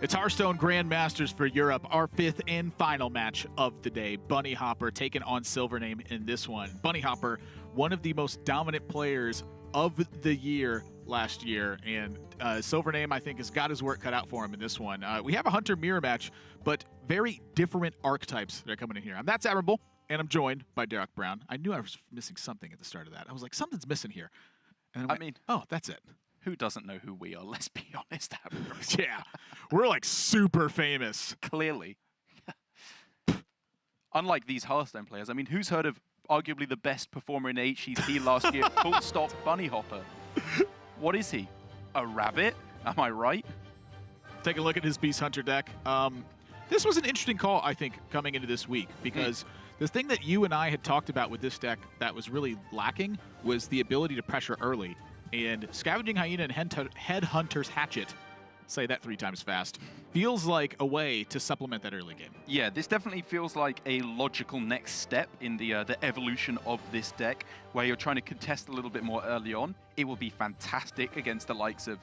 It's Hearthstone Grandmasters for Europe, our fifth and final match of the day. Bunnyhoppor taking on SilverName in this one. Bunnyhoppor, one of the most dominant players of the year last year, and SilverName, I think, has got his work cut out for him in this one. We have a Hunter mirror match, but very different archetypes that are coming in here. That's admirable, and I'm joined by Derek Brown. I knew I was missing something at the start of that. I was like, something's missing here. And I mean, oh, that's it. Who doesn't know who we are? Let's be honest. Yeah, we're like super famous. Clearly. Unlike these Hearthstone players, I mean, who's heard of arguably the best performer in HEP last year, full stop, Bunnyhoppor? What is he? A rabbit? Am I right? Take a look at his Beast Hunter deck. This was an interesting call, I think, coming into this week, because the thing that you and I had talked about with this deck that was really lacking was the ability to pressure early. And Scavenging Hyena and Headhunter's Hatchet, say that 3 times fast, feels like a way to supplement that early game. Yeah, this definitely feels like a logical next step in the evolution of this deck, where you're trying to contest a little bit more early on. It will be fantastic against the likes of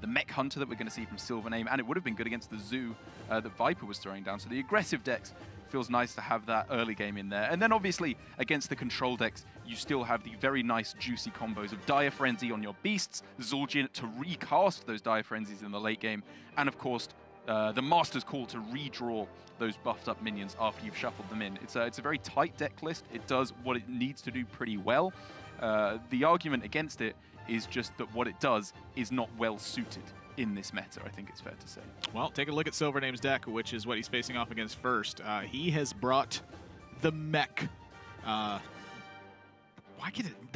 the Mech Hunter that we're going to see from SilverName, and it would have been good against the Zoo that Viper was throwing down. So the aggressive decks, feels nice to have that early game in there. And then obviously against the control decks, you still have the very nice juicy combos of Dire Frenzy on your beasts, Zul'jin to recast those Dire Frenzies in the late game, and of course the Master's Call to redraw those buffed up minions after you've shuffled them in. It's a very tight deck list. It does what it needs to do pretty well. The argument against it is just that what it does is not well suited in this meta, I think it's fair to say. Well, take a look at SilverName's deck, which is what he's facing off against first. He has brought the Mech. The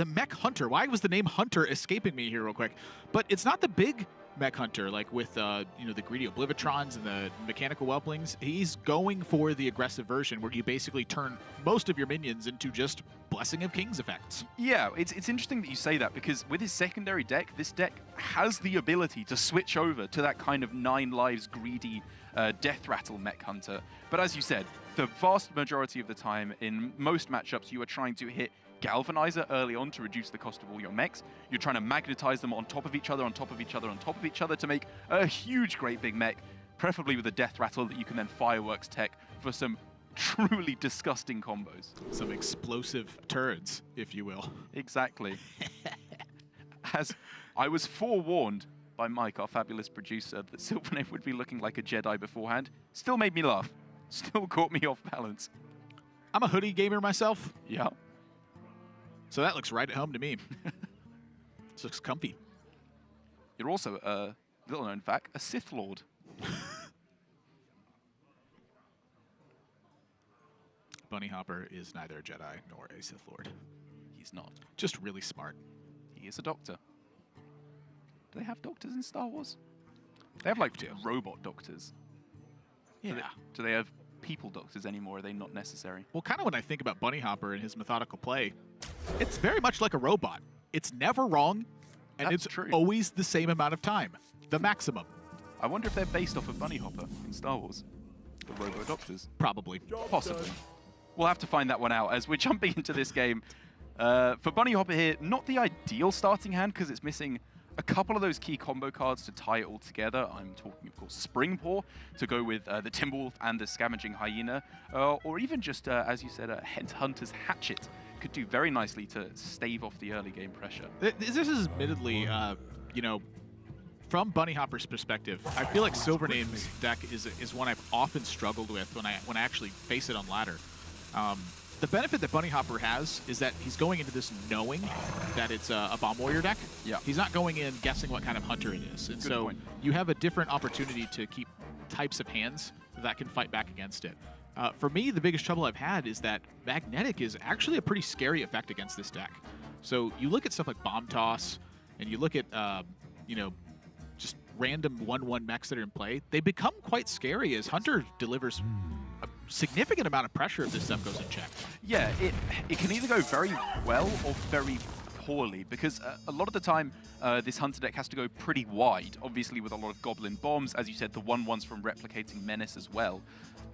Mech Hunter. Why was the name Hunter escaping me here real quick? But it's not the big Mech Hunter, like with the greedy Oblivitrons and the mechanical whelplings. He's going for the aggressive version where you basically turn most of your minions into just Blessing of Kings effects. Yeah, it's interesting that you say that, because with his secondary deck, this deck has the ability to switch over to that kind of 9 lives greedy Death Rattle Mech Hunter. But as you said, the vast majority of the time in most matchups, you are trying to hit Galvanizer early on to reduce the cost of all your mechs. You're trying to magnetize them on top of each other, on top of each other, on top of each other to make a huge, great big mech, preferably with a Death Rattle that you can then fireworks tech for some truly disgusting combos. Some explosive turds, if you will. Exactly. As I was forewarned by Mike, our fabulous producer, that SilverName would be looking like a Jedi beforehand, still made me laugh. Still caught me off balance. I'm a hoodie gamer myself. Yeah. So that looks right at home to me. This looks comfy. You're also, a little known fact, a Sith Lord. Bunnyhoppor is neither a Jedi nor a Sith Lord. He's not. Just really smart. He is a doctor. Do they have doctors in Star Wars? They have like robot doctors. Yeah. Do they have people doctors anymore? Are they not necessary? Well, kind of when I think about Bunnyhoppor and his methodical play, it's very much like a robot. It's never wrong, and it's always the same amount of time. The maximum. I wonder if they're based off of Bunnyhoppor in Star Wars. The Robo Doctors. Probably. Possibly. We'll have to find that one out as we're jumping into this game. For Bunnyhoppor here, not the ideal starting hand because it's missing a couple of those key combo cards to tie it all together. I'm talking, of course, Springpaw to go with the Timberwolf and the Scavenging Hyena, or even just, as you said, a Headhunter's Hatchet could do very nicely to stave off the early game pressure. This is admittedly, from Bunnyhoppor's perspective, I feel like SilverName's deck is one I've often struggled with when I actually face it on ladder. The benefit that Bunnyhoppor has is that he's going into this knowing that it's a Bomb Warrior deck. Yeah. He's not going in guessing what kind of hunter it is. And so you have a different opportunity to keep types of hands that can fight back against it. For me, the biggest trouble I've had is that Magnetic is actually a pretty scary effect against this deck. So you look at stuff like Bomb Toss, and you look at, just random 1/1 mechs that are in play, they become quite scary as Hunter delivers a significant amount of pressure if this stuff goes unchecked. Yeah, it can either go very well or very poorly, because a lot of the time this Hunter deck has to go pretty wide, obviously with a lot of Goblin Bombs, as you said, the 1/1s from replicating Menace as well.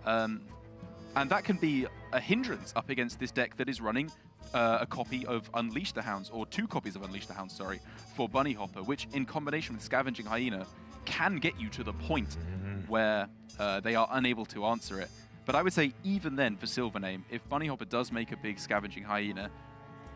And that can be a hindrance up against this deck that is running a copy of Unleash the Hounds, or 2 copies of Unleash the Hounds, sorry, for Bunnyhoppor, which in combination with Scavenging Hyena can get you to the point where they are unable to answer it. But I would say even then for SilverName, if Bunnyhoppor does make a big Scavenging Hyena,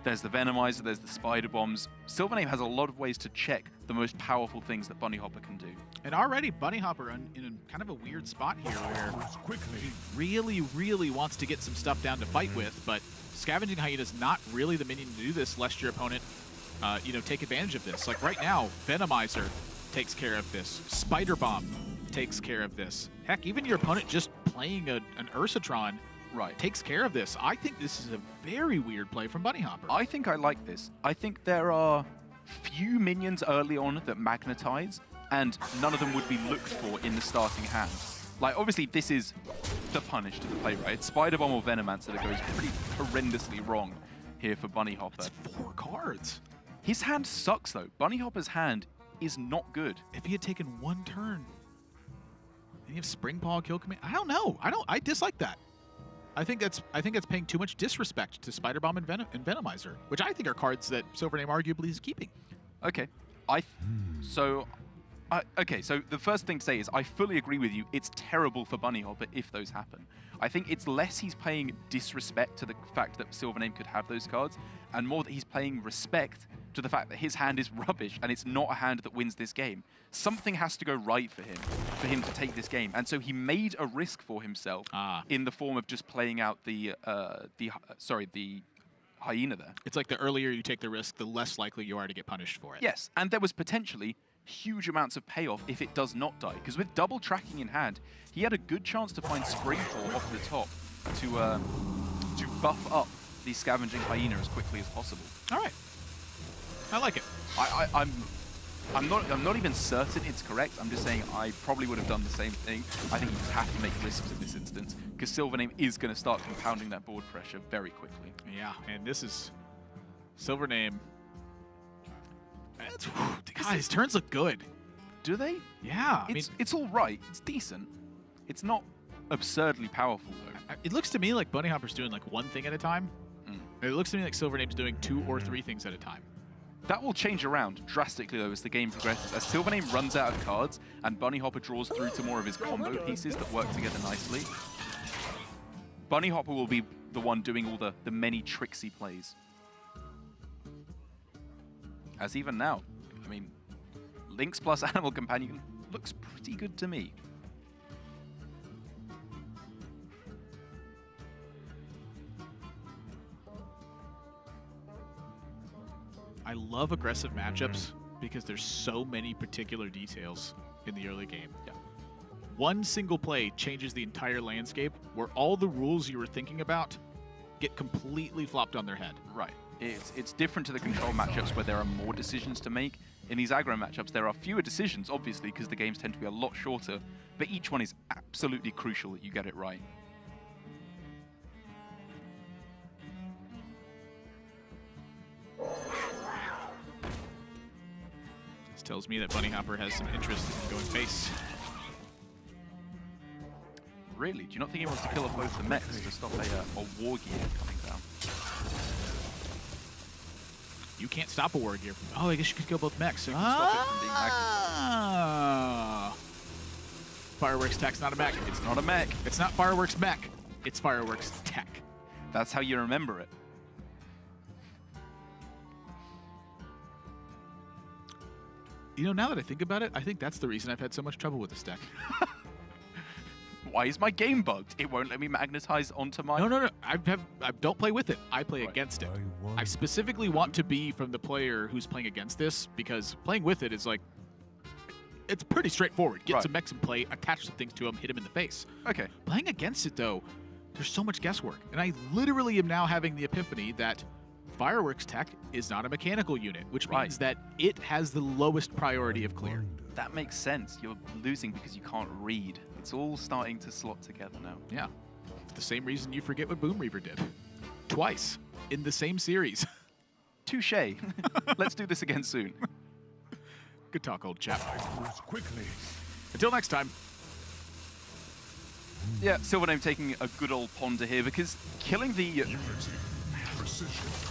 there's the Venomizer, there's the Spider Bombs. SilverName has a lot of ways to check the most powerful things that Bunnyhoppor can do. And already Bunnyhoppor in a kind of a weird spot here where he really, really wants to get some stuff down to fight with, but Scavenging Hyena is not really the minion to do this lest your opponent, take advantage of this. Like right now, Venomizer takes care of this. Spider Bomb takes care of this. Heck, even your opponent just playing an Ursatron takes care of this. I think this is a very weird play from Bunnyhoppor. I think I like this. I think there are few minions early on that magnetize, and none of them would be looked for in the starting hand. Like, obviously, this is the punish to the play, right? Spider Bomb or Venomancer that goes pretty horrendously wrong here for Bunnyhoppor. It's 4 cards. His hand sucks, though. Bunnyhopper's hand is not good. If he had taken 1 turn, and you have Spring Paw, Kill Command, I don't know. I dislike that. I think that's paying too much disrespect to Spider Bomb and Venomizer, which I think are cards that SilverName arguably is keeping. Okay, so the first thing to say is I fully agree with you. It's terrible for Bunnyhoppor if those happen. I think it's less he's paying disrespect to the fact that SilverName could have those cards, and more that he's paying respect to the fact that his hand is rubbish and it's not a hand that wins this game. Something has to go right for him to take this game. And so he made a risk for himself in the form of just playing out the hyena there. It's like the earlier you take the risk, the less likely you are to get punished for it. Yes, and there was potentially huge amounts of payoff if it does not die. Because with double tracking in hand, he had a good chance to find Springfall off the top to buff up the Scavenging Hyena as quickly as possible. All right. I like it. I'm not even certain it's correct. I'm just saying I probably would have done the same thing. I think you just have to make risks in this instance because SilverName is going to start compounding that board pressure very quickly. Yeah, and this is SilverName. God, his turns look good. Do they? Yeah. It's all right. It's decent. It's not absurdly powerful, though. It looks to me like Bunnyhopper's doing like 1 thing at a time. It looks to me like SilverName's doing 2 or 3 things at a time. That will change around drastically, though, as the game progresses. As SilverName runs out of cards and Bunnyhoppor draws through to more of his combo pieces that work together nicely, Bunnyhoppor will be the one doing all the many tricksy plays. As even now, I mean, Lynx plus Animal Companion looks pretty good to me. I love aggressive matchups because there's so many particular details in the early game. Yeah. 1 single play changes the entire landscape where all the rules you were thinking about get completely flopped on their head. Right. It's different to the control matchups where there are more decisions to make. In these aggro matchups, there are fewer decisions, obviously, because the games tend to be a lot shorter, but each one is absolutely crucial that you get it right. This tells me that Bunnyhoppor has some interest in going face. Really? Do you not think he wants to kill off both the mechs to stop a war gear coming down? You can't stop a war gear. Oh, I guess you could kill both mechs. So stop it from being Fireworks tech's not a mech. It's not a mech. It's not Fireworks mech. It's Fireworks tech. That's how you remember it. You know, now that I think about it, I think that's the reason I've had so much trouble with this deck. Why is my game bugged? It won't let me magnetize onto my... No. I don't play with it. I play against it. I specifically want to be from the player who's playing against this because playing with it is like... It's pretty straightforward. Get some mechs in play, attach some things to them, hit them in the face. Okay. Playing against it, though, there's so much guesswork. And I literally am now having the epiphany that Fireworks tech is not a mechanical unit, which means that it has the lowest priority of clear. That makes sense. You're losing because you can't read. It's all starting to slot together now. Yeah. It's the same reason you forget what Boom Reaver did. Twice in the same series. Touché. Let's do this again soon. Good talk, old chap. Until next time. Yeah, SilverName taking a good old ponder here because killing the... Precision.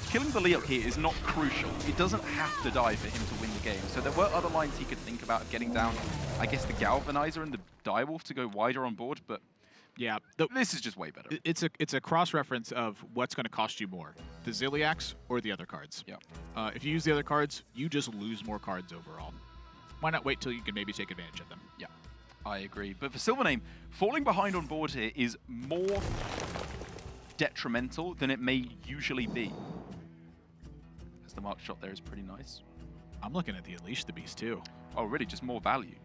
killing the Lee up here is not crucial. It doesn't have to die for him to win the game. So there were other lines he could think about of getting down. I guess the Galvanizer and the Direwolf to go wider on board, but yeah, this is just way better. It's a cross-reference of what's going to cost you more, the Ziliax or the other cards. Yeah. If you use the other cards, you just lose more cards overall. Why not wait till you can maybe take advantage of them? Yeah, I agree. But for SilverName, falling behind on board here is more detrimental than it may usually be. As the mark shot there is pretty nice. I'm looking at the Unleash the Beast too. Oh, really? Just more value?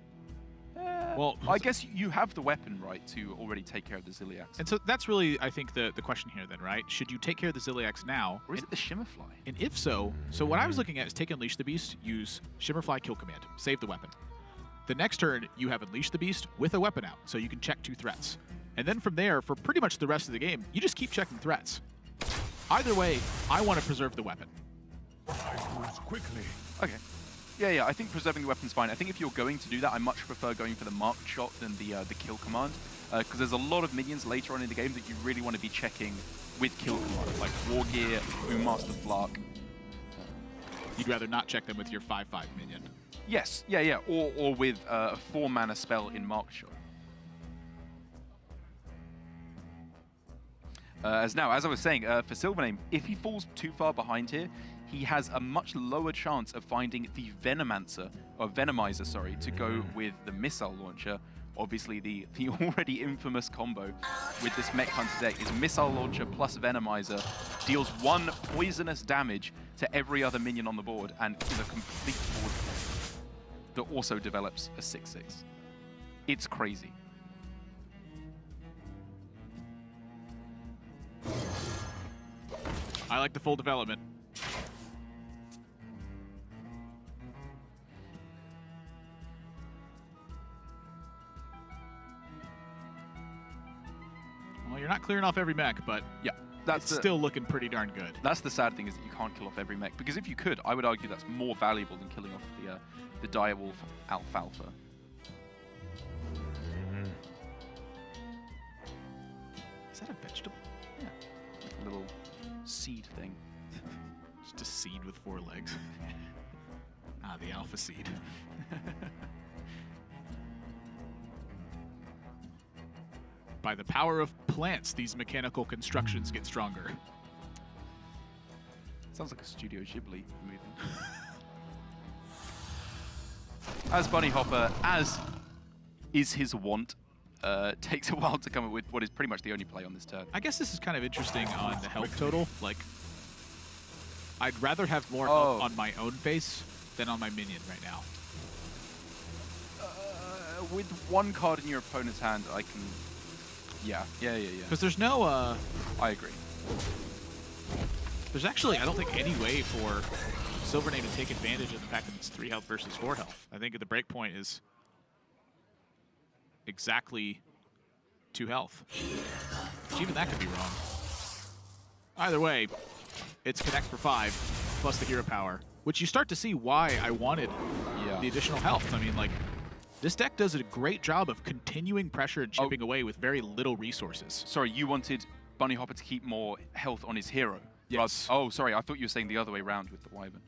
Well, I guess you have the weapon, right, to already take care of the Ziliax. And so that's really, I think, the question here then, right? Should you take care of the Ziliax now? Or is it the Shimmerfly? And if so what I was looking at is take Unleash the Beast, use Shimmerfly Kill Command, save the weapon. The next turn, you have Unleash the Beast with a weapon out, so you can check 2 threats. And then from there, for pretty much the rest of the game, you just keep checking threats. Either way, I want to preserve the weapon. Quickly. Okay. Yeah, I think preserving the weapon's fine. I think if you're going to do that, I much prefer going for the marked shot than the kill command, because there's a lot of minions later on in the game that you really want to be checking with kill command, like War Gear, Boommaster Flark. You'd rather not check them with your 5/5 minion. Yes, yeah, or with a 4-mana spell in marked shot. As I was saying, for SilverName, if he falls too far behind here, he has a much lower chance of finding the Venomizer, sorry, to go with the missile launcher. Obviously, the already infamous combo with this Mech Hunter deck is missile launcher plus Venomizer deals 1 poisonous damage to every other minion on the board and is a complete board that also develops a 6/6. It's crazy. I like the full development. Well, you're not clearing off every mech, but yeah, it's still looking pretty darn good. That's the sad thing, is that you can't kill off every mech, because if you could, I would argue that's more valuable than killing off the Direwolf Alfalfa. Is that a vegetable? Yeah, a little seed thing. Just a seed with 4 legs. The alpha seed. By the power of plants, these mechanical constructions get stronger. Sounds like a Studio Ghibli movie. As Bunnyhoppor, as is his wont, takes a while to come up with what is pretty much the only play on this turn. I guess this is kind of interesting on the health total. Like, I'd rather have more health on my own face than on my minion right now. With 1 card in your opponent's hand, I can... Yeah. Because there's no... I agree. There's actually, I don't think, any way for SilverName to take advantage of the fact that it's 3 health versus 4 health. I think the breakpoint is exactly 2 health. Which even that could be wrong. Either way, it's connect for 5 plus the hero power, which you start to see why I wanted the additional health. I mean, like, this deck does a great job of continuing pressure and chipping away with very little resources. Sorry, you wanted Bunnyhoppor to keep more health on his hero. Yes. Oh, sorry, I thought you were saying the other way around with the Wyvern.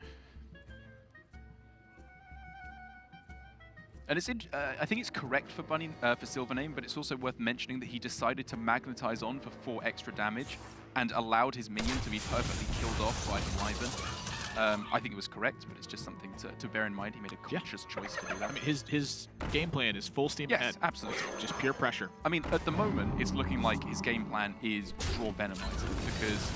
And it's I think it's correct for SilverName, but it's also worth mentioning that he decided to magnetize on for 4 extra damage and allowed his minion to be perfectly killed off by the Wyvern. I think it was correct, but it's just something to bear in mind. He made a conscious choice to do that. I mean, his game plan is full steam ahead. Yes, absolutely. Just pure pressure. I mean, at the moment, it's looking like his game plan is draw Venomizer, because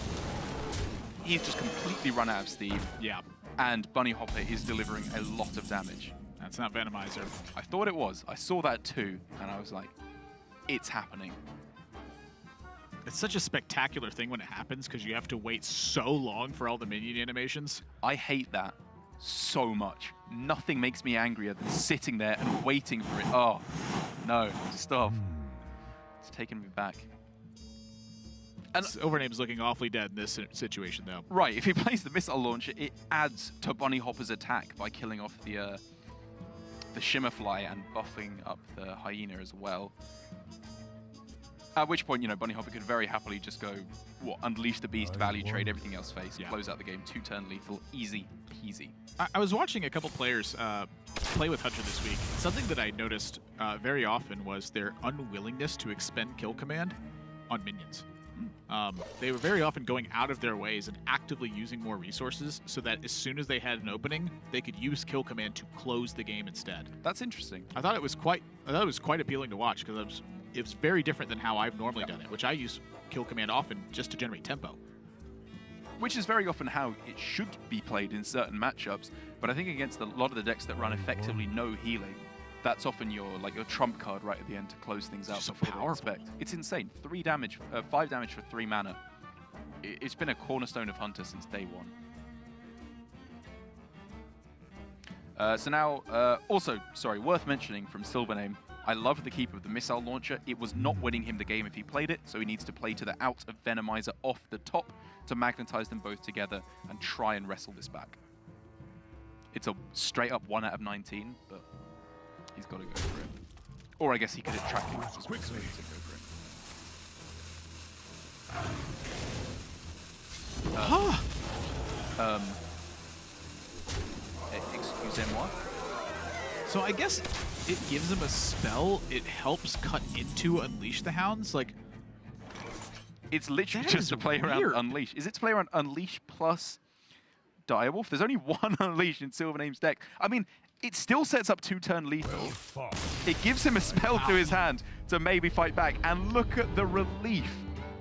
he's just completely run out of steam. Yeah. And Bunnyhoppor is delivering a lot of damage. That's not Venomizer. I thought it was. I saw that too, and I was like, it's happening. It's such a spectacular thing when it happens, because you have to wait so long for all the minion animations. I hate that so much. Nothing makes me angrier than sitting there and waiting for it. Oh, no, stop. It's taking me back. And SilverName's looking awfully dead in this situation, though. Right, if he plays the missile launcher, it adds to Bunnyhoppor's attack by killing off the Shimmerfly and buffing up the Hyena as well. At which point, you know, Bunnyhoppor could very happily just go, what, unleash the beast, value trade, everything else face, close out the game, 2-turn lethal, easy peasy. I was watching a couple players play with Hunter this week. Something that I noticed very often was their unwillingness to expend kill command on minions. They were very often going out of their ways and actively using more resources so that as soon as they had an opening, they could use kill command to close the game instead. That's interesting. I thought it was quite appealing to watch because it was very different than how I've normally done it, which I use kill command often just to generate tempo. Which is very often how it should be played in certain matchups, but I think against a lot of the decks that run effectively no healing, that's often your trump card right at the end to close things out before they expect. It's insane. 5 damage for 3 mana. It's been a cornerstone of Hunter since day one. So now, also, sorry, worth mentioning from SilverName, I love the keep of the missile launcher. It was not winning him the game if he played it, so he needs to play to the out of Venomizer off the top to magnetize them both together and try and wrestle this back. It's a straight up 1 out of 19, but he's got to go for it. Or I guess he could have tracked it just quickly to go for it. Excusez-moi. So I guess it gives him a spell. It helps cut into Unleash the Hounds. Like, it's literally just to play around Unleash. Is it to play around Unleash plus Direwolf? There's only 1 Unleash in SilverName's deck. I mean, it still sets up 2-turn lethal. It gives him a spell to his hand to maybe fight back. And look at the relief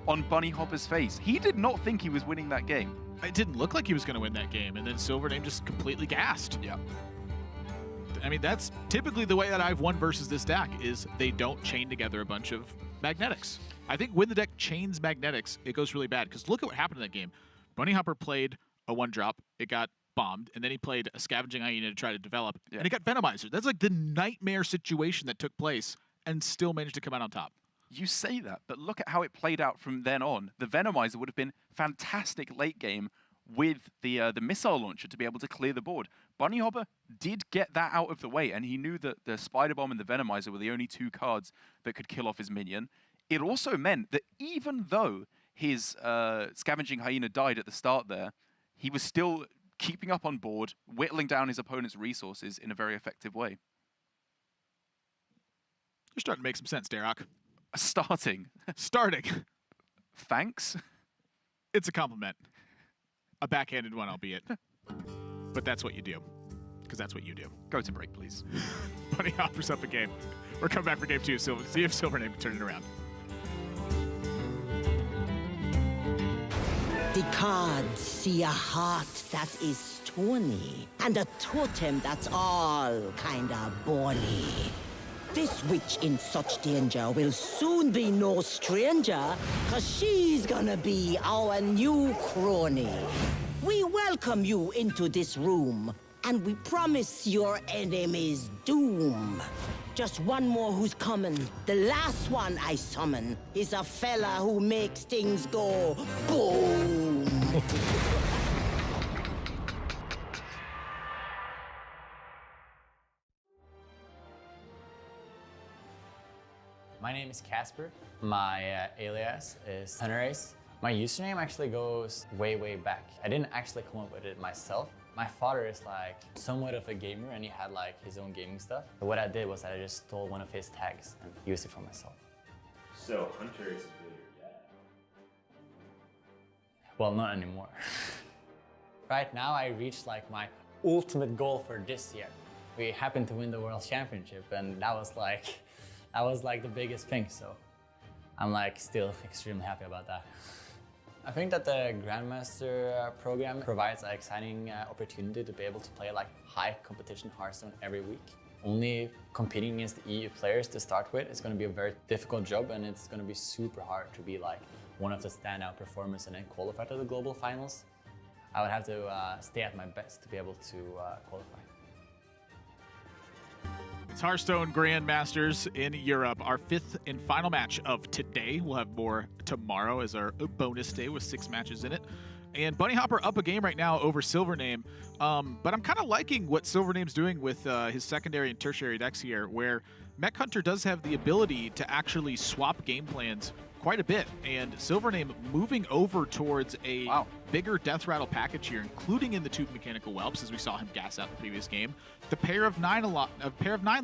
on Bunnyhoppor's face. He did not think he was winning that game. It didn't look like he was going to win that game, and then SilverName just completely gassed. Yeah. I mean, that's typically the way that I've won versus this deck, is they don't chain together a bunch of magnetics. I think when the deck chains magnetics, it goes really bad, because look at what happened in that game. Bunnyhoppor played a 1-drop, it got bombed, and then he played a Scavenging Hyena to try to develop, and it got Venomizer. That's like the nightmare situation that took place, and still managed to come out on top. You say that, but look at how it played out from then on. The Venomizer would have been fantastic late game with the missile launcher to be able to clear the board. Bunnyhoppor did get that out of the way, and he knew that the Spider Bomb and the Venomizer were the only 2 cards that could kill off his minion. It also meant that even though his Scavenging Hyena died at the start there, he was still keeping up on board, whittling down his opponent's resources in a very effective way. You're starting to make some sense, Darok. Starting. Thanks. It's a compliment. A backhanded one, albeit. But that's what you do. Because that's what you do. Go to break, please. Bunnyhoppor's up a game. We're coming back for game 2. See if SilverName can turn it around. The cards see a heart that is stony, and a totem that's all kinda bony. This witch in such danger will soon be no stranger, 'cause she's gonna be our new crony. We welcome you into this room, and we promise your enemies doom. Just one more who's coming. The last one I summon is a fella who makes things go boom. My name is Casper. My alias is Hunter. My username actually goes way, way back. I didn't actually come up with it myself. My father is like somewhat of a gamer, and he had like his own gaming stuff. But what I did was I just stole one of his tags and used it for myself. So Hunter isn't really your dad? Well, not anymore. Right now I reached like my ultimate goal for this year. We happened to win the World Championship, and that was like the biggest thing. So I'm like still extremely happy about that. I think that the Grandmaster program provides an exciting opportunity to be able to play like high competition Hearthstone every week. Only competing against the EU players to start with is going to be a very difficult job, and it's going to be super hard to be like one of the standout performers and then qualify to the global finals. I would have to stay at my best to be able to qualify. It's Hearthstone Grandmasters in Europe, our 5th and final match of today. We'll have more tomorrow as our bonus day with 6 matches in it. And Bunnyhoppor up a game right now over SilverName. But I'm kind of liking what SilverName's doing with his secondary and tertiary decks here, where Mech Hunter does have the ability to actually swap game plans quite a bit. And SilverName moving over towards a bigger Death Rattle package here, including in the 2 Mechanical Whelps, as we saw him gas out the previous game. The pair of 9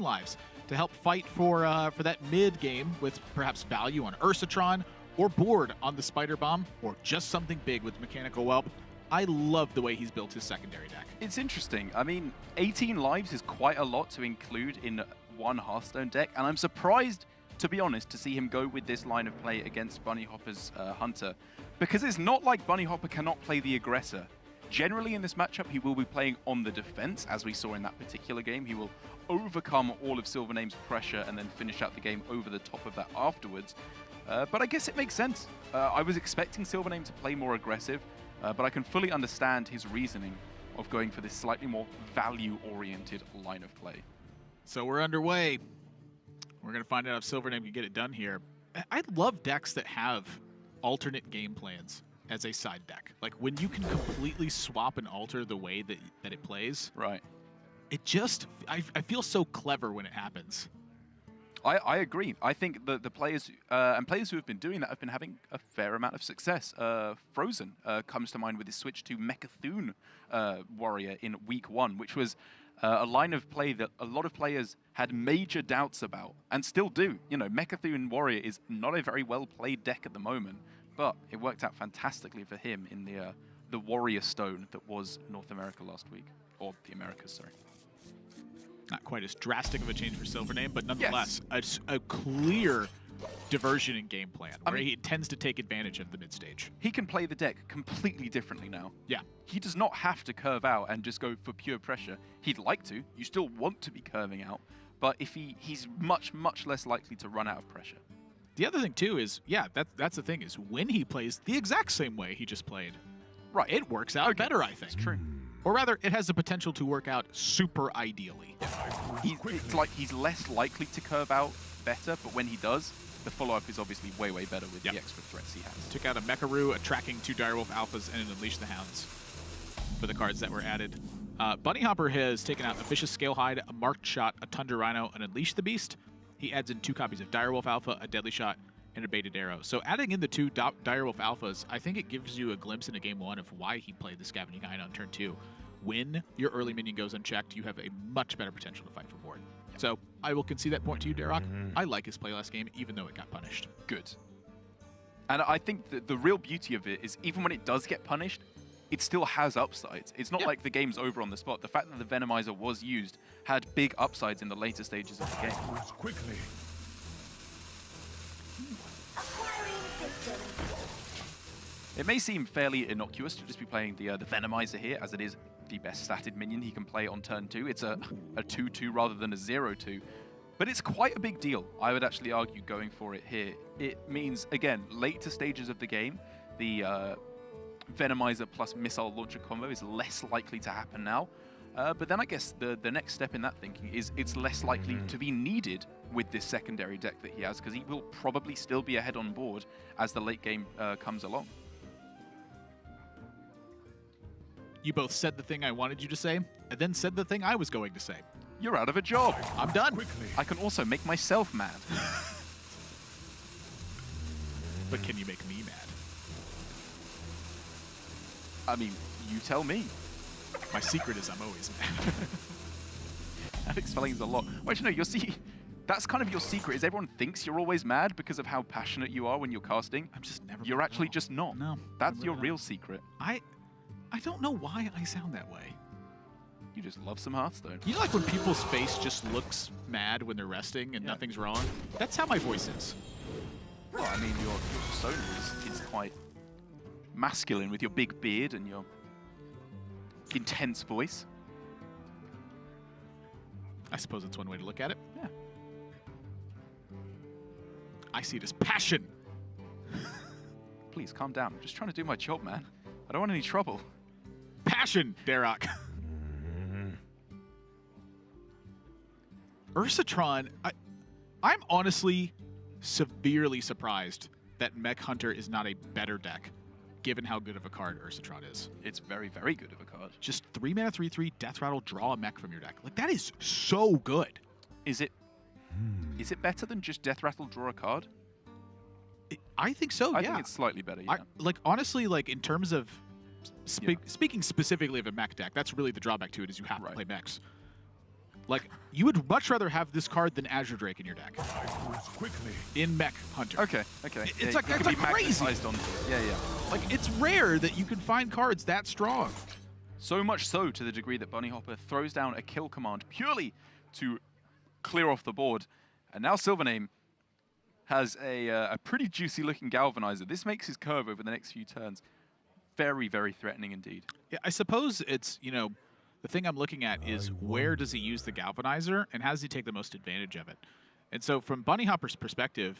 lives to help fight for that mid game with perhaps value on Ursatron or board on the Spider Bomb, or just something big with Mechanical Whelp. I love the way he's built his secondary deck. It's interesting. I mean, 18 lives is quite a lot to include in one Hearthstone deck, and I'm surprised, to be honest, to see him go with this line of play against Bunnyhoppor's Hunter, because it's not like Bunnyhoppor cannot play the aggressor. Generally in this matchup, he will be playing on the defense, as we saw in that particular game. He will overcome all of SilverName's pressure and then finish out the game over the top of that afterwards. But I guess it makes sense. I was expecting SilverName to play more aggressive, but I can fully understand his reasoning of going for this slightly more value-oriented line of play. So we're underway. We're going to find out if SilverName can get it done here. I love decks that have alternate game plans as a side deck. Like when you can completely swap and alter the way that it plays. Right. It just, I feel so clever when it happens. I agree. I think the players and players who have been doing that have been having a fair amount of success. Frozen comes to mind with his switch to Mechathune Warrior in week 1, which was a line of play that a lot of players had major doubts about, and still do. You know, Mechathune Warrior is not a very well-played deck at the moment, but it worked out fantastically for him in the Warrior Stone that was North America last week. Or the Americas, sorry. Not quite as drastic of a change for SilverName, but nonetheless, a clear diversion in game plan, where he tends to take advantage of the mid-stage. He can play the deck completely differently now. Yeah. He does not have to curve out and just go for pure pressure. He'd like to. You still want to be curving out, but if he's much, much less likely to run out of pressure. The other thing, too, is, that's the thing, is when he plays the exact same way he just played, right, it works out better, I think. It's true. Or rather, it has the potential to work out super ideally. It's like he's less likely to curve out better, but when he does, the follow-up is obviously way, way better with the extra threats he has. Took out a Mecharoo, a tracking 2 Direwolf Alphas, and an Unleash the Hounds for the cards that were added. Bunnyhoppor has taken out a Vicious Scalehide, a Marked Shot, a Tundra Rhino, and Unleash the Beast. He adds in 2 copies of Direwolf Alpha, a Deadly Shot, and a Baited Arrow. So adding in the 2 Direwolf Alphas, I think it gives you a glimpse into Game 1 of why he played the Scavenging Hind on turn 2. When your early minion goes unchecked, you have a much better potential to fight for board. So I will concede that point to you, Darok. I like his play last game, even though it got punished. Good. And I think that the real beauty of it is even when it does get punished, it still has upsides. It's not like the game's over on the spot. The fact that the Venomizer was used had big upsides in the later stages of the game. Quickly. It may seem fairly innocuous to just be playing the Venomizer here, as it is the best statted minion he can play on turn 2. It's a 2-2 rather than a 0-2. But it's quite a big deal, I would actually argue, going for it here. It means, again, later stages of the game, the Venomizer plus Missile Launcher combo is less likely to happen now. But then I guess the next step in that thinking is it's less likely to be needed with this secondary deck that he has, because he will probably still be ahead on board as the late game comes along. You both said the thing I wanted you to say, and then said the thing I was going to say. You're out of a job. I'm done. Quickly. I can also make myself mad. But can you make me mad? I mean, you tell me. My secret is I'm always mad. That explains a lot. Well, actually, no, that's kind of your secret, is everyone thinks you're always mad because of how passionate you are when you're casting. I'm just never. You're actually just not. No. That's your real secret. I don't know why I sound that way. You just love some Hearthstone. You know, like when people's face just looks mad when they're resting and nothing's wrong? That's how my voice is. Well, I mean, your persona is quite masculine with your big beard and your intense voice. I suppose it's one way to look at it. Yeah. I see it as passion. Please, calm down. I'm just trying to do my job, man. I don't want any trouble. Passion, Darok. Ursatron, I'm honestly severely surprised that Mech Hunter is not a better deck, given how good of a card Ursatron is. It's very, very good of a card. Just 3 mana, 3/3, Death Rattle, draw a mech from your deck. Like, that is so good. Is it better than just Death Rattle, draw a card? I think so, I yeah. think it's slightly better, yeah. Like, honestly, like, in terms of speaking specifically of a mech deck, that's really the drawback to it, is you have to play mechs. Like, you would much rather have this card than Azure Drake in your deck. Quickly. In Mech Hunter. Okay. It's like, that's like crazy. Yeah. Like, it's rare that you can find cards that strong. So much so to the degree that Bunnyhoppor throws down a kill command purely to clear off the board. And now SilverName has a pretty juicy looking Galvanizer. This makes his curve over the next few turns very, very threatening indeed. Yeah, I suppose it's, you know, the thing I'm looking at is where does he use the Galvanizer and how does he take the most advantage of it? And so from Bunnyhopper's perspective,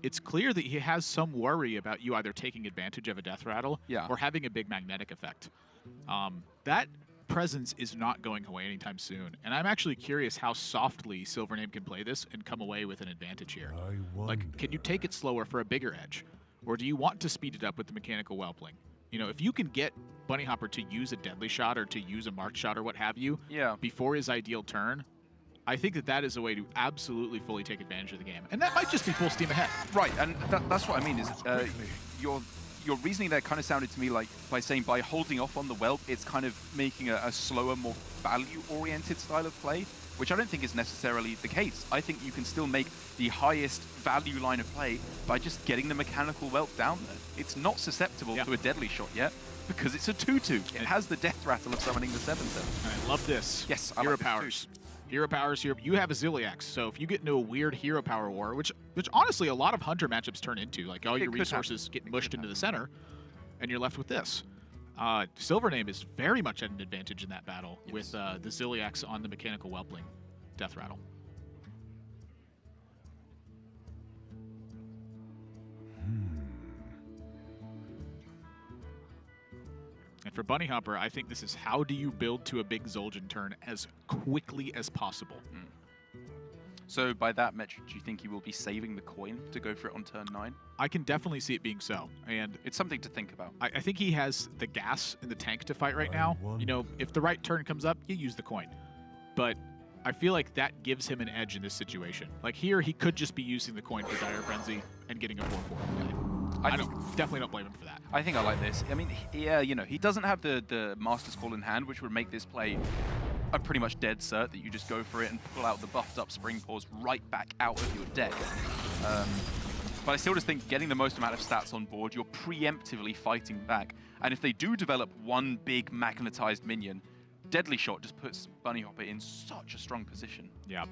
it's clear that he has some worry about you either taking advantage of a Death Rattle or having a big magnetic effect. That presence is not going away anytime soon. And I'm actually curious how softly SilverName can play this and come away with an advantage here. Like, can you take it slower for a bigger edge? Or do you want to speed it up with the Mechanical Whelpling? You know, if you can get Bunnyhoppor to use a Deadly Shot or to use a Mark Shot or what have you before his ideal turn, I think that that is a way to absolutely fully take advantage of the game. And that might just be full steam ahead. Right, and that's what I mean is your reasoning there kind of sounded to me like by saying by holding off on the Whelp, it's kind of making a slower, more value-oriented style of play, which I don't think is necessarily the case. I think you can still make the highest value line of play by just getting the Mechanical Whelp down there. It's not susceptible to a Deadly Shot yet, because it's a 2/2. It has the Death Rattle of summoning the 7/7. I love this. Yes, I Hero like this powers. too. Hero powers here. You have a Zilliax, so if you get into a weird hero power war, which honestly a lot of Hunter matchups turn into, like all your resources get mushed into the center, and you're left with this. SilverName is very much at an advantage in that battle with the Zilliax on the Mechanical Whelpling Death Rattle. And for Bunnyhoppor, I think this is how do you build to a big Zul'jin turn as quickly as possible. So by that metric, do you think he will be saving the coin to go for it on turn 9? I can definitely see it being so. And it's something to think about. I think he has the gas in the tank to fight right now. You know, if the right turn comes up, you use the coin. But I feel like that gives him an edge in this situation. Like here, he could just be using the coin for Dire Frenzy and getting a 4/4. I definitely don't blame him for that. I think I like this. I mean, yeah, you know, he doesn't have the Master's Call in hand, which would make this play a pretty much dead cert that you just go for it and pull out the buffed up Spring Paws right back out of your deck. But I still just think getting the most amount of stats on board, you're preemptively fighting back. And if they do develop one big magnetized minion, Deadly Shot just puts Bunnyhoppor in such a strong position. Yeah.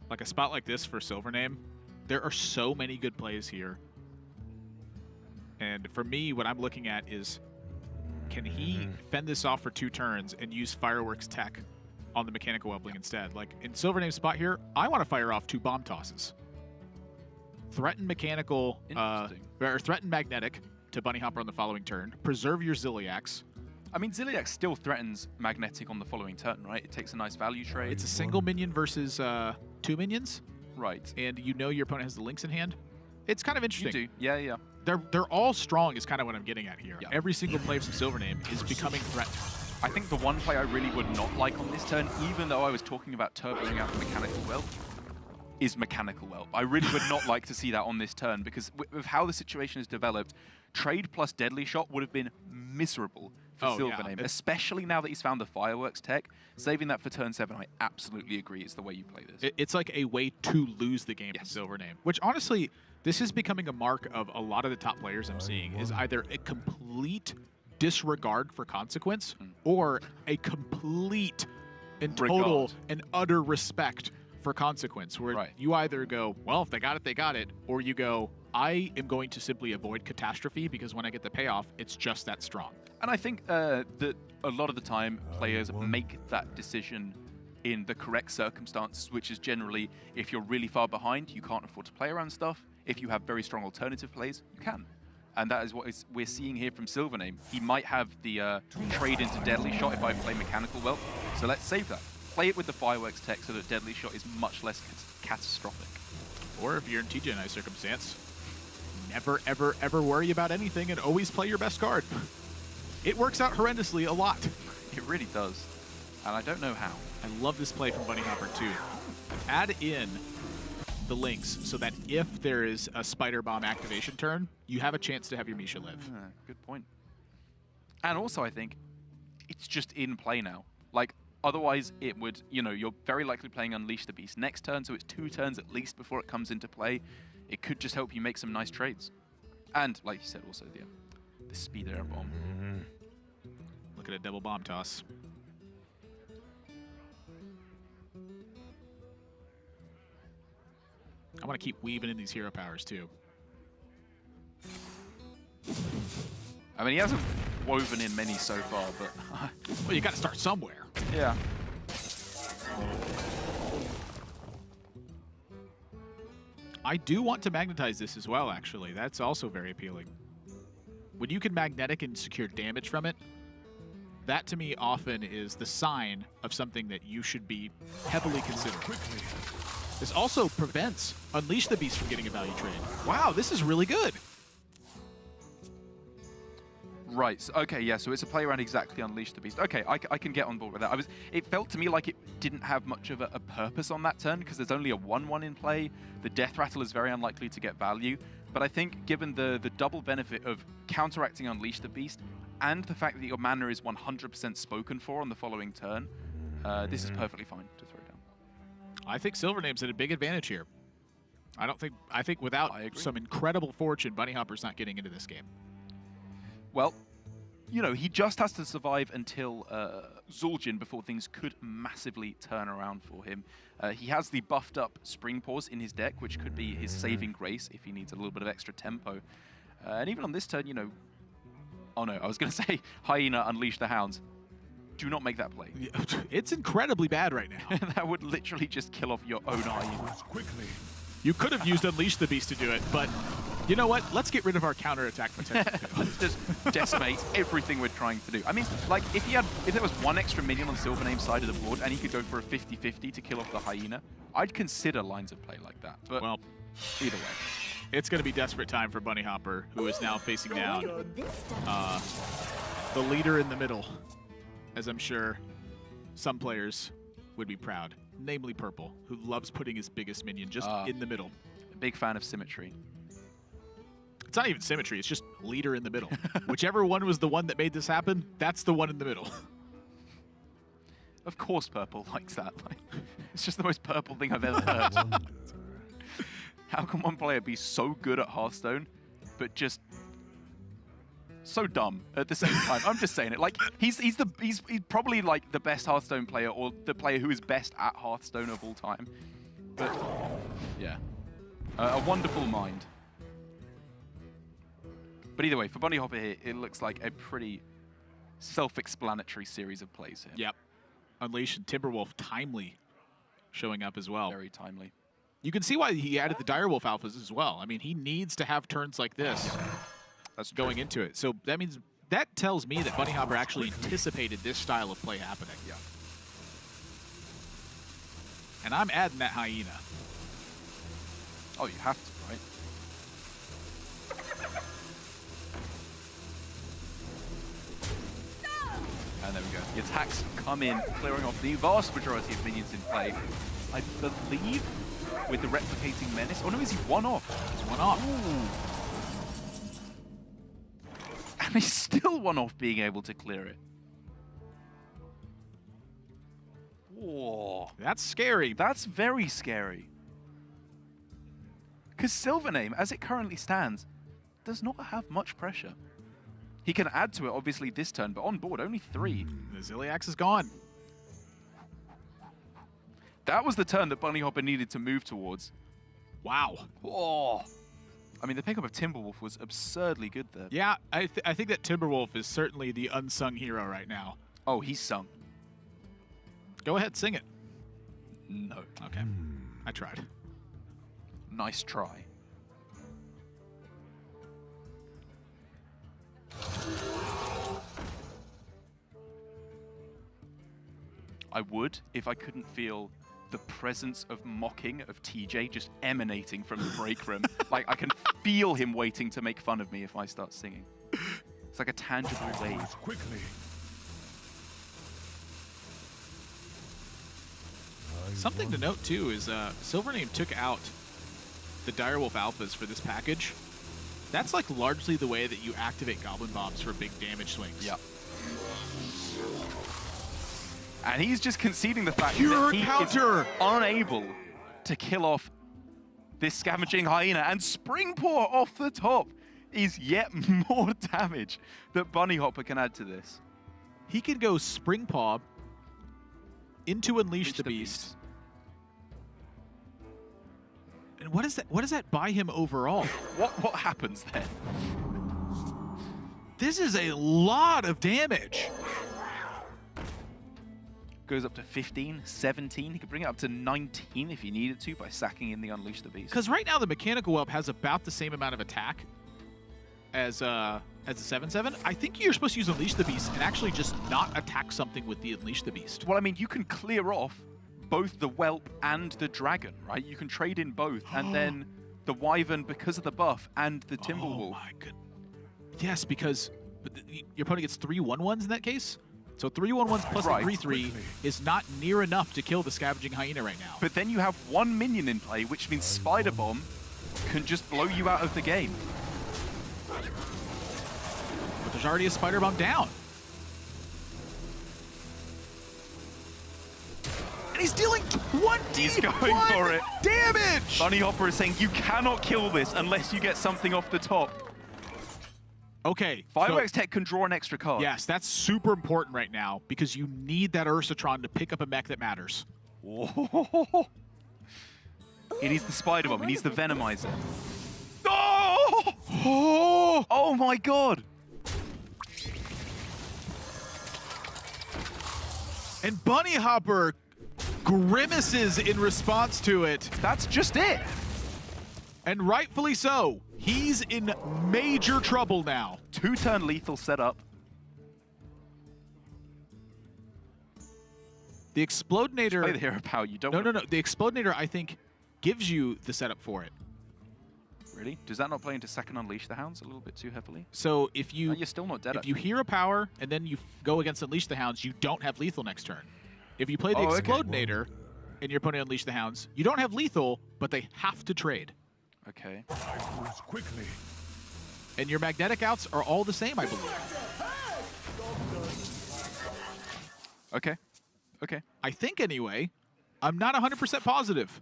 Like a spot like this for SilverName, there are so many good plays here. And for me, what I'm looking at is, can he fend this off for 2 turns and use Fireworks Tech on the Mechanical Whelpling instead? Like, in SilverName's spot here, I want to fire off 2 Bomb Tosses. Threaten Mechanical, or threaten Magnetic to Bunnyhoppor on the following turn. Preserve your Zilliax. I mean, Zilliax still threatens Magnetic on the following turn, right? It takes a nice value trade. It's a single minion versus 2 minions. Right. And you know your opponent has the links in hand. It's kind of interesting. You do, yeah. They're all strong is kind of what I'm getting at here. Yeah. Every single play from SilverName is becoming threatened. I think the one play I really would not like on this turn, even though I was talking about turboing out the Mechanical Whelp, is Mechanical Whelp. I really would not like to see that on this turn, because with how the situation is developed, trade plus Deadly Shot would have been miserable for SilverName, especially now that he's found the Fireworks Tech. Saving that for turn 7, I absolutely agree, is the way you play this. It's like a way to lose the game for SilverName, which honestly, this is becoming a mark of a lot of the top players I'm seeing, is either a complete disregard for consequence or a complete and total and utter respect for consequence, where you either go, well, if they got it, they got it, or you go, I am going to simply avoid catastrophe because when I get the payoff, it's just that strong. And I think that a lot of the time players make that decision in the correct circumstances, which is generally if you're really far behind, you can't afford to play around stuff. If you have very strong alternative plays, you can. And that is what we're seeing here from SilverName. He might have the trade into Deadly Shot if I play Mechanical Whelp, so let's save that. Play it with the Fireworks Tech so that Deadly Shot is much less catastrophic. Or if you're in TJ&I's circumstance, never, ever, ever worry about anything and always play your best card. It works out horrendously a lot. It really does. And I don't know how. I love this play from Bunnyhoppor too. Add in the links so that if there is a Spider Bomb activation turn, you have a chance to have your Misha live. Good point. And also, I think it's just in play now. Like, otherwise it would, you know, you're very likely playing Unleash the Beast next turn, so it's 2 turns at least before it comes into play. It could just help you make some nice trades. And, like you said, also the speed air bomb. Look at a double bomb toss. I want to keep weaving in these hero powers, too. I mean, he hasn't woven in many so far, but... well, you got to start somewhere. Yeah. I do want to magnetize this as well, actually. That's also very appealing. When you can magnetic and secure damage from it, that to me often is the sign of something that you should be heavily considering. This also prevents Unleash the Beast from getting a value trade. Wow, this is really good. Right. So, okay. Yeah. So it's a play around exactly Unleash the Beast. Okay. I can get on board with that. It felt to me like it didn't have much of a purpose on that turn because there's only a 1/1 in play. The Death Rattle is very unlikely to get value. But I think given the double benefit of counteracting Unleash the Beast and the fact that your mana is 100% spoken for on the following turn, this is perfectly fine to throw down. I think SilverName's at a big advantage here. I think without some incredible fortune, Bunnyhopper's not getting into this game. Well, you know, he just has to survive until Zul'jin before things could massively turn around for him. He has the buffed up Spring Pause in his deck, which could be his saving grace if he needs a little bit of extra tempo. And even on this turn, you know... Oh no, I was going to say Hyena, Unleash the Hounds. Do not make that play. It's incredibly bad right now. That would literally just kill off your own Hyena. Quickly. You could have used Unleash the Beast to do it, but you know what? Let's get rid of our counterattack potential. Let's just decimate everything we're trying to do. I mean, like, if there was one extra minion on SilverName's side of the board and he could go for a 50-50 to kill off the Hyena, I'd consider lines of play like that. But well, either way. It's going to be desperate time for Bunnyhoppor, who is now facing down the leader in the middle, as I'm sure some players would be proud, namely Purple, who loves putting his biggest minion just in the middle. A big fan of symmetry. It's not even symmetry, it's just leader in the middle. Whichever one was the one that made this happen, that's the one in the middle. Of course Purple likes that. Like, it's just the most Purple thing I've ever heard. How can one player be so good at Hearthstone, but just so dumb at the same time? I'm just saying it. Like, he's probably like the best Hearthstone player, or the player who is best at Hearthstone of all time. But yeah, a wonderful mind. But either way, for Bunnyhoppor here, it looks like a pretty self-explanatory series of plays here. Yep. Unleash and Timberwolf timely showing up as well. Very timely. You can see why he added the Direwolf alphas as well. I mean, he needs to have turns like this That's going into it. So that means, that tells me that Bunnyhoppor actually anticipated this style of play happening. Yeah. And I'm adding that Hyena. Oh, you have to, right? And there we go. The attacks come in, clearing off the vast majority of minions in play. I believe with the replicating menace. Oh no, is he one off? He's one off. Ooh. And he's still one off being able to clear it. Whoa. That's scary. That's very scary. Because SilverName, as it currently stands, does not have much pressure. He can add to it, obviously, this turn, but on board, only 3. The Ziliax is gone. That was the turn that Bunnyhoppor needed to move towards. Wow. Whoa. I mean, the pickup of Timberwolf was absurdly good there. Yeah, I think that Timberwolf is certainly the unsung hero right now. Oh, he's sung. Go ahead, sing it. No. Okay. I tried. Nice try. I would if I couldn't feel the presence of mocking of TJ just emanating from the break room. Like, I can feel him waiting to make fun of me if I start singing. It's like a tangible wave. Quickly. Something to note, too, is SilverName took out the Direwolf Alphas for this package, that's like largely the way that you activate Goblin Bombs for big damage swings. Yep. And he's just conceding the fact Pure that he counter! is unable to kill off this Scavenging Hyena. And Spring Pour off the top is yet more damage that Bunnyhoppor can add to this. He could go Spring Paw into Unleash the Beast. And what does that buy him overall? What happens then? This is a lot of damage. Goes up to 15, 17. He could bring it up to 19 if he needed to by sacking in the Unleash the Beast. Because right now the Mechanical Whelp has about the same amount of attack as the 7/7. I think you're supposed to use Unleash the Beast and actually just not attack something with the Unleash the Beast. Well, I mean, you can clear off both the Whelp and the Dragon, right? You can trade in both, and then the Wyvern because of the buff and the Timberwolf. Oh my good. Yes, because your opponent gets 3 1/1s in that case. So 3 1/1s plus a 3/3 is not near enough to kill the Scavenging Hyena right now. But then you have 1 minion in play, which means Spider Bomb can just blow you out of the game. But there's already a Spider Bomb down. And he's dealing 20 He's going for it. damage! Bunnyhoppor is saying, you cannot kill this unless you get something off the top. Okay. Fireworks Tech can draw an extra card. Yes, that's super important right now because you need that Ursatron to pick up a mech that matters. Whoa. He needs the Spider Bomb. He needs the Venomizer. Oh! Oh my god! And Bunnyhoppor grimaces in response to it. That's just it. And rightfully so. He's in major trouble now. 2-turn lethal setup. The Explodinator... Play the hero power. You don't No. The Explodinator, I think, gives you the setup for it. Really? Does that not play into second Unleash the Hounds a little bit too heavily? So if you... No, you're still not dead. If you hero power and then you go against Unleash the Hounds, you don't have lethal next turn. If you play the Explodinator and your opponent Unleash the Hounds, you don't have lethal, but they have to trade. Okay. I moves quickly. And your magnetic outs are all the same, I believe. Okay. Okay. I think anyway. I'm not 100% positive.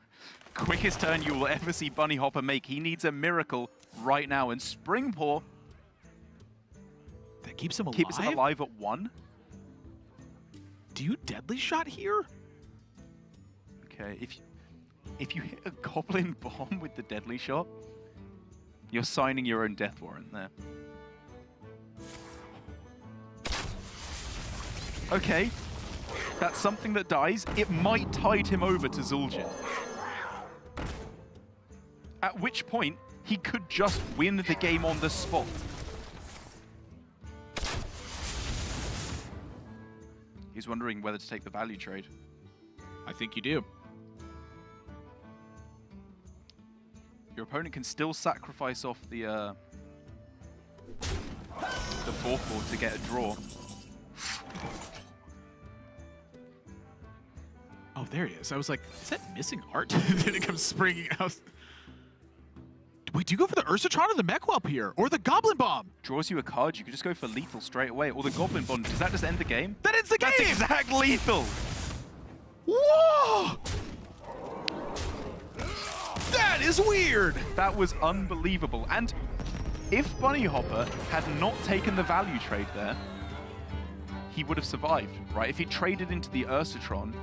Quickest turn you will ever see Bunnyhoppor make. He needs a miracle right now. And Spring Pour That keeps him alive? keeps him alive at 1. Do you Deadly Shot here? Okay. If you hit a Goblin Bomb with the Deadly Shot, you're signing your own death warrant there. Okay. That's something that dies. It might tide him over to Zul'jin. At which point, he could just win the game on the spot. He's wondering whether to take the value trade. I think you do. Your opponent can still sacrifice off the 4/4 to get a draw. Oh, there he is. I was like, is that missing art? Then it comes springing out. Wait, do you go for the Ursatron or the Mech Whelp here? Or the Goblin Bomb? Draws you a card, you can just go for lethal straight away. Or the Goblin Bomb. Does that just end the game? That ends the game! That's exact lethal! Whoa! That is weird! That was unbelievable. And if Bunnyhoppor had not taken the value trade there, he would have survived, right? If he traded into the Ursatron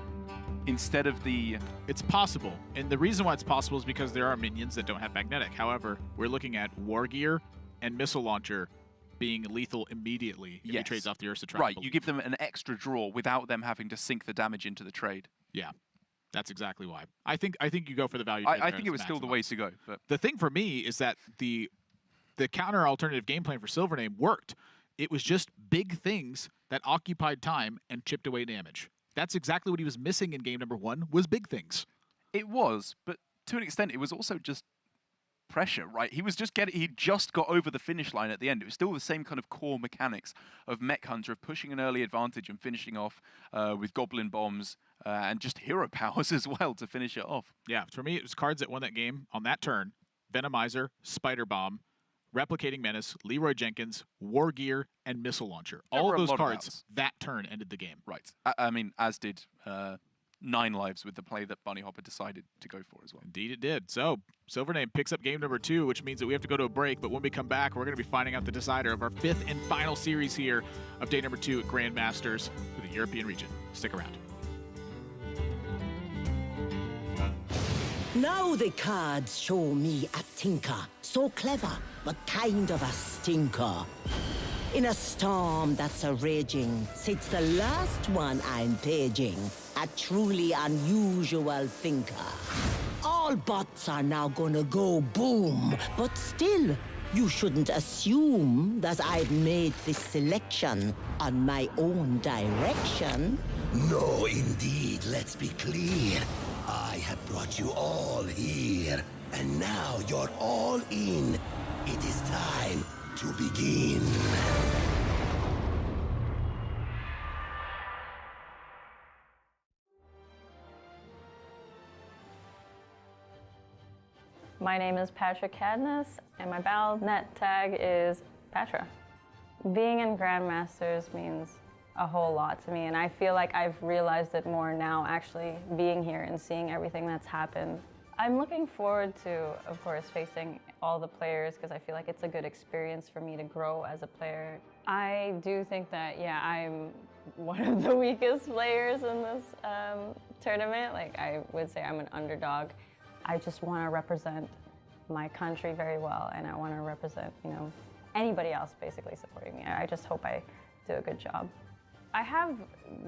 instead of the... It's possible. And the reason why it's possible is because there are minions that don't have magnetic. However, we're looking at War Gear and Missile Launcher being lethal immediately if he trades off the Ursatron. Right, you give them an extra draw without them having to sink the damage into the trade. Yeah, that's exactly why. I think you go for the value trade. I think it was still the way to go. But the thing for me is that the counter alternative game plan for SilverName worked. It was just big things that occupied time and chipped away damage. That's exactly what he was missing in game number 1, was big things. It was, but to an extent, it was also just pressure, right? He just got over the finish line at the end. It was still the same kind of core mechanics of Mech Hunter, of pushing an early advantage and finishing off with Goblin Bombs and just hero powers as well to finish it off. Yeah, for me, it was cards that won that game on that turn Venomizer, Spider Bomb, Replicating Menace, Leroy Jenkins, War Gear, and Missile Launcher. There All were of a those lot of cards outs. that turn ended the game. Right. I mean, as did 9 lives with the play that Bunnyhoppor decided to go for as well. Indeed it did. So, SilverName picks up game number 2, which means that we have to go to a break. But when we come back, we're going to be finding out the decider of our 5th and final series here of day number 2 at Grandmasters for the European region. Stick around. Now the cards show me a tinker, so clever, but kind of a stinker. In a storm that's a raging, sits the last one I'm paging, a truly unusual thinker. All bots are now gonna go boom, but still, you shouldn't assume that I've made this selection on my own direction. No, indeed, let's be clear. I have brought you all here, and now you're all in. It is time to begin. My name is Patrick Cadness, and my Battle.net tag is Patra. Being in Grandmasters means a whole lot to me, and I feel like I've realized it more now actually being here and seeing everything that's happened. I'm looking forward to, of course, facing all the players because I feel like it's a good experience for me to grow as a player. I do think that, yeah, I'm one of the weakest players in this tournament. Like, I would say I'm an underdog. I just want to represent my country very well, and I want to represent, you know, anybody else basically supporting me. I just hope I do a good job. I have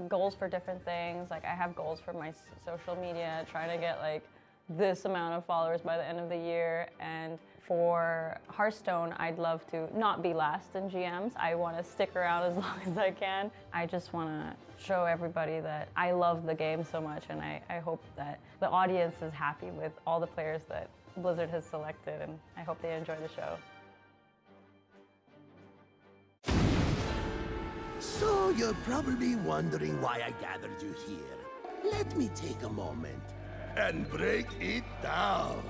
goals for different things. Like, I have goals for my social media, trying to get like this amount of followers by the end of the year. And for Hearthstone, I'd love to not be last in GMs. I want to stick around as long as I can. I just want to show everybody that I love the game so much, and I hope that the audience is happy with all the players that Blizzard has selected, and I hope they enjoy the show. So you're probably wondering why I gathered you here. Let me take a moment and break it down.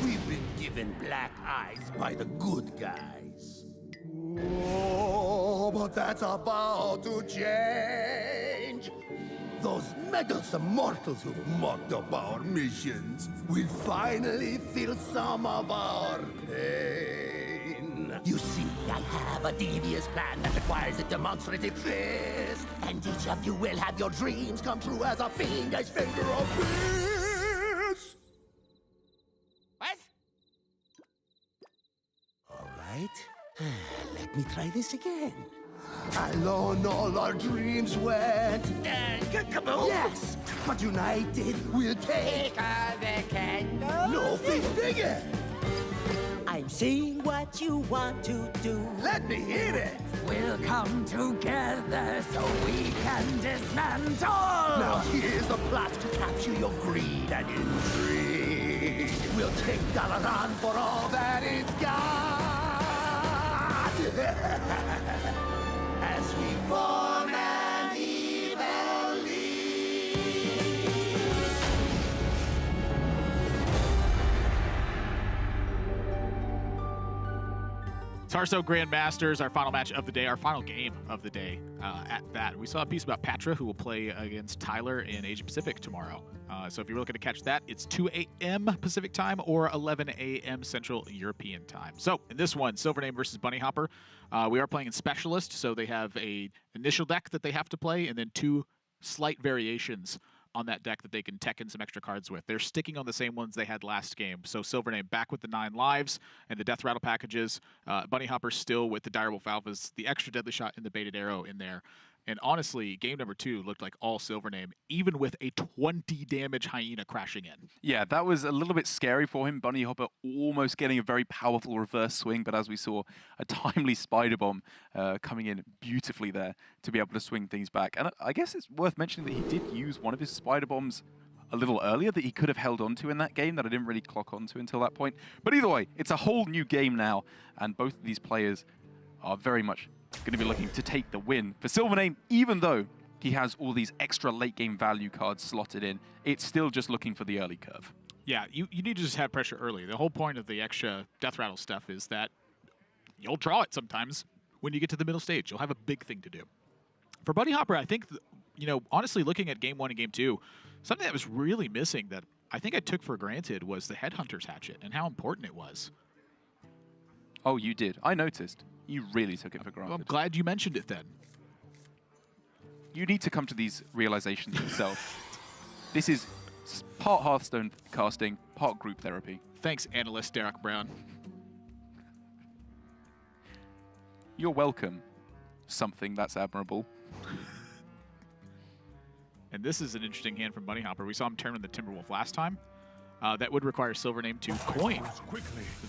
We've been given black eyes by the good guys. Oh, but that's about to change. Those meddlesome mortals who've mucked up our missions will finally feel some of our pain. You see, I have a devious plan that requires a demonstrative fist, and each of you will have your dreams come true as a fiendish finger of peace. What? All right, let me try this again. Alone, all our dreams went. Kaboom! Yes, but united we'll take the candle. No fifth figure. I'm seeing what you want to do. Let me hit it. We'll come together so we can dismantle. Now here's the plot to capture your greed and intrigue. We'll take Dalaran for all that it's got. As we form an evil league. It's Hearthstone Grandmasters, our final match of the day, our final game of the day. At that, we saw a piece about Patra, who will play against Tyler in Asia Pacific tomorrow. So if you're looking to catch that, it's 2 a.m. Pacific time or 11 a.m. Central European time. So in this one, SilverName versus Bunnyhoppor, we are playing in Specialist, so they have a initial deck that they have to play, and then 2 slight variations on that deck that they can tech in some extra cards with. They're sticking on the same ones they had last game. So SilverName back with the 9 lives and the Death Rattle packages. Bunnyhoppor still with the Direwolf Alphas, the extra Deadly Shot and the Baited Arrow in there. And honestly, game number 2 looked like all SilverName, even with a 20 damage Hyena crashing in. Yeah, that was a little bit scary for him. Bunnyhoppor almost getting a very powerful reverse swing, but as we saw, a timely Spider Bomb coming in beautifully there to be able to swing things back. And I guess it's worth mentioning that he did use one of his Spider Bombs a little earlier that he could have held onto in that game that I didn't really clock onto until that point. But either way, it's a whole new game now, and both of these players are very much going to be looking to take the win. For SilverName, even though he has all these extra late game value cards slotted in, it's still just looking for the early curve. Yeah, you need to just have pressure early. The whole point of the extra death rattle stuff is that you'll draw it sometimes when you get to the middle stage. You'll have a big thing to do. For Bunnyhoppor, I think, honestly, looking at Game 1 and Game 2, something that was really missing that I think I took for granted was the Headhunter's Hatchet and how important it was. Oh, you did. I noticed. You really took it for granted. Well, I'm glad you mentioned it then. You need to come to these realizations yourself. This is part Hearthstone casting, part group therapy. Thanks, analyst Derek Brown. You're welcome. Something that's admirable. And this is an interesting hand from Bunnyhoppor. We saw him turn in the Timberwolf last time. That would require SilverName to coin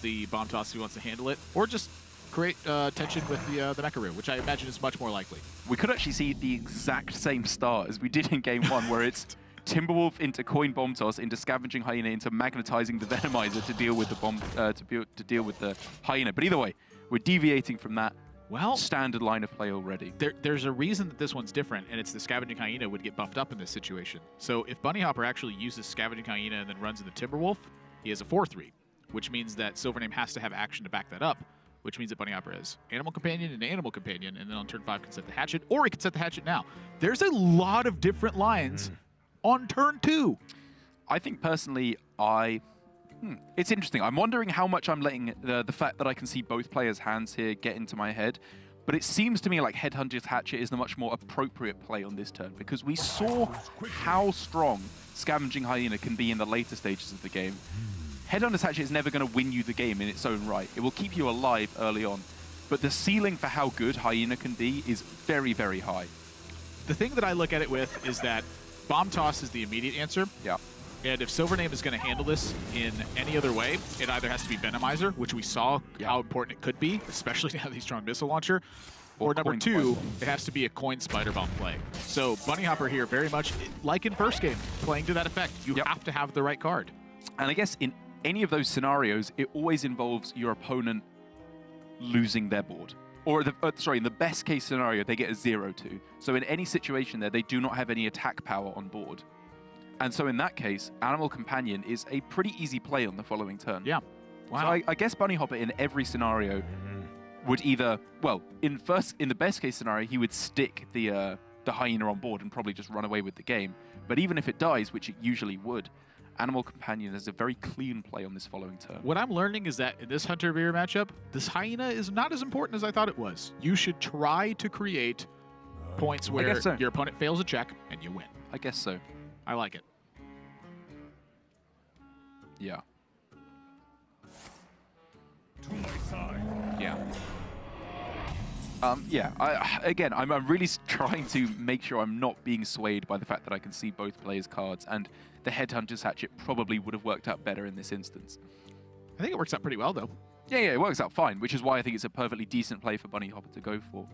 the bomb toss if he wants to handle it, or just create tension with the Mecharoo, which I imagine is much more likely. We could actually see the exact same start as we did in Game 1, where it's Timberwolf into coin bomb toss, into Scavenging Hyena, into magnetizing the Venomizer to deal with the bomb, to deal with the Hyena. But either way, we're deviating from that. Well, standard line of play already. There's a reason that this one's different, and it's the Scavenging Hyena would get buffed up in this situation. So if Bunnyhoppor actually uses Scavenging Hyena and then runs into Timberwolf, he has a 4-3, which means that SilverName has to have action to back that up, which means that Bunnyhoppor has Animal Companion and Animal Companion, and then on turn 5 can set the Hatchet, or he can set the Hatchet now. There's a lot of different lines on turn 2. I think personally, it's interesting. I'm wondering how much I'm letting the fact that I can see both players' hands here get into my head. But it seems to me like Headhunter's Hatchet is the much more appropriate play on this turn, because we saw how strong Scavenging Hyena can be in the later stages of the game. Headhunter's Hatchet is never going to win you the game in its own right. It will keep you alive early on. But the ceiling for how good Hyena can be is very, very high. The thing that I look at it with is that Bomb Toss is the immediate answer. Yeah. And if SilverName is going to handle this in any other way, it either has to be Venomizer, which we saw how important it could be, especially now that he's strong missile launcher, or number 2, it has to be a coin Spider Bomb play. So Bunnyhoppor here very much, like in first game, playing to that effect. You have to have the right card. And I guess in any of those scenarios, it always involves your opponent losing their board. Or, in the best case scenario, they get a 0-2. So in any situation there, they do not have any attack power on board. And so in that case, Animal Companion is a pretty easy play on the following turn. Yeah. Wow. So I guess Bunnyhoppor in every scenario would either, well, in the best case scenario, he would stick the Hyena on board and probably just run away with the game. But even if it dies, which it usually would, Animal Companion is a very clean play on this following turn. What I'm learning is that in this Hunter-Veer matchup, this Hyena is not as important as I thought it was. You should try to create points where your opponent fails a check and you win. I guess so. I like it. Yeah. To my side. Yeah. Again, I'm really trying to make sure I'm not being swayed by the fact that I can see both players' cards, and the Headhunter's Hatchet probably would have worked out better in this instance. I think it works out pretty well, though. Yeah, it works out fine, which is why I think it's a perfectly decent play for Bunnyhoppor to go for.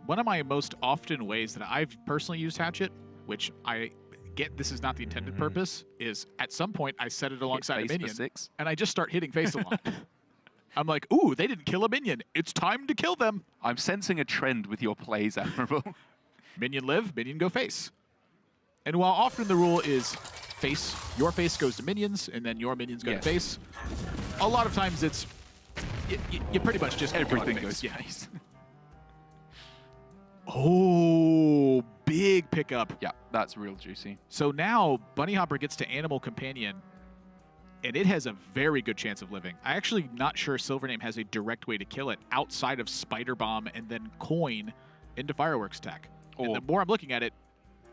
One of my most often ways that I've personally used Hatchet, which I get this is not the intended purpose, is at some point I set it alongside a minion, and I just start hitting face a lot. I'm like, ooh, they didn't kill a minion. It's time to kill them. I'm sensing a trend with your plays, Admirable. Minion live, minion go face. And while often the rule is face, your face goes to minions, and then your minions go to face, a lot of times it's, you pretty much just everything goes to face. Oh, big pickup. Yeah, that's real juicy. So now Bunnyhoppor gets to Animal Companion, and it has a very good chance of living. I'm actually not sure SilverName has a direct way to kill it outside of Spider Bomb and then coin into Fireworks Tech. And the more I'm looking at it,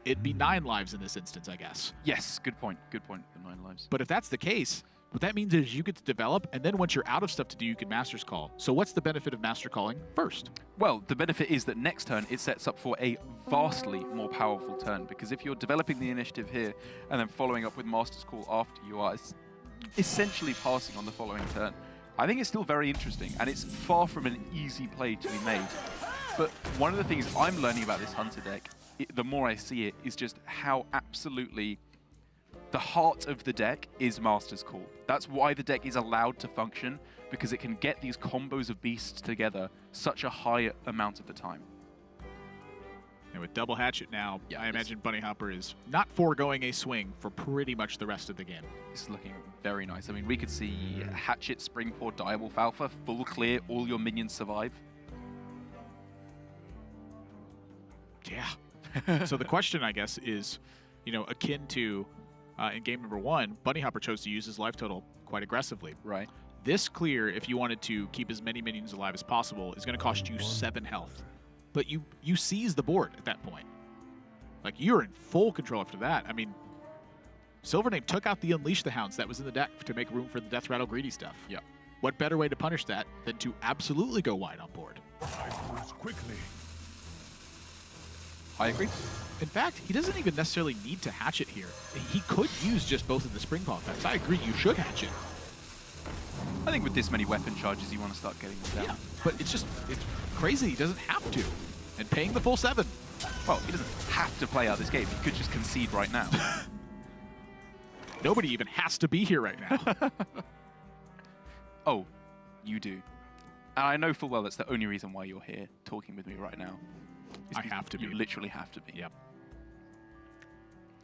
it'd be 9 lives in this instance, I guess. Yes, good point. Good point for 9 lives. But if that's the case, what that means is you get to develop, and then once you're out of stuff to do, you can Master's Call. So what's the benefit of Master Calling first? Well, the benefit is that next turn it sets up for a vastly more powerful turn, because if you're developing the initiative here and then following up with Master's Call after you are essentially passing on the following turn, I think it's still very interesting, and it's far from an easy play to be made. But one of the things I'm learning about this Hunter deck, the more I see it, is just how absolutely the heart of the deck is Master's Call. That's why the deck is allowed to function, because it can get these combos of beasts together such a high amount of the time. And with double hatchet now, Yeah, I imagine Bunnyhoppor is not foregoing a swing for pretty much the rest of the game. It's looking very nice. I mean, we could see Hatchet, Springport, Direwolf Alpha, full clear, all your minions survive. Yeah. So the question, I guess, is, you know, akin to in game number 1, Bunnyhoppor chose to use his life total quite aggressively. Right. This clear, if you wanted to keep as many minions alive as possible, is going to cost you 7 health. But you seize the board at that point. Like, you're in full control after that. I mean, SilverName took out the Unleash the Hounds that was in the deck to make room for the Death Rattle Greedy stuff. Yeah. What better way to punish that than to absolutely go wide on board? I moves quickly. I agree. In fact, he doesn't even necessarily need to hatchet here. He could use just both of the Spring Ball effects. I agree, you should hatchet. I think with this many weapon charges, you want to start getting them down. Yeah, but it's crazy. He doesn't have to. And paying the full 7. Well, he doesn't have to play out this game. He could just concede right now. Nobody even has to be here right now. Oh, you do. And I know full well that's the only reason why you're here talking with me right now. I have to be. You literally have to be. Yep.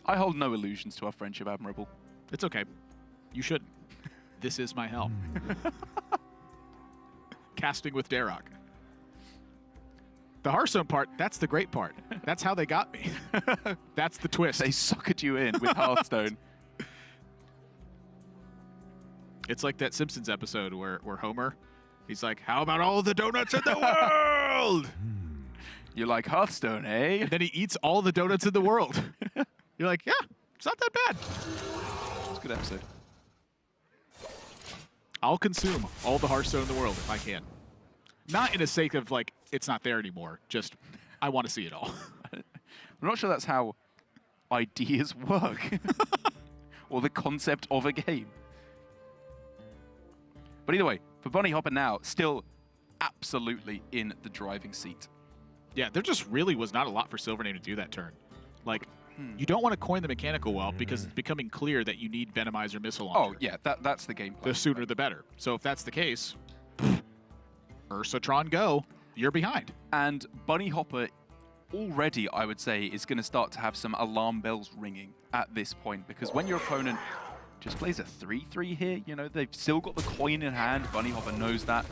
I hold no illusions to our friendship, Admirable. It's okay. You shouldn't. This is my hell. Casting with Darok. The Hearthstone part, that's the great part. That's how they got me. That's the twist. They suckered you in with Hearthstone. It's like that Simpsons episode where Homer, he's like, how about all the donuts in the world? You like Hearthstone, eh? And then he eats all the donuts in the world. You're like, yeah, it's not that bad. It's a good episode. I'll consume all the Hearthstone in the world if I can. Not in a sake of, like, it's not there anymore. Just, I want to see it all. I'm not sure that's how ideas work. Or the concept of a game. But either way, for Bunnyhoppor now, still absolutely in the driving seat. Yeah, there just really was not a lot for SilverName to do that turn. Like, you don't want to coin the mechanical well because it's becoming clear that you need Venomizer Missile Launcher. Oh, yeah, that's the game plan. The sooner the better. So if that's the case, Ursatron go, you're behind. And Bunnyhoppor already, I would say, is going to start to have some alarm bells ringing at this point, because when your opponent just plays a 3-3 here, you know, they've still got the coin in hand. Bunnyhoppor knows that.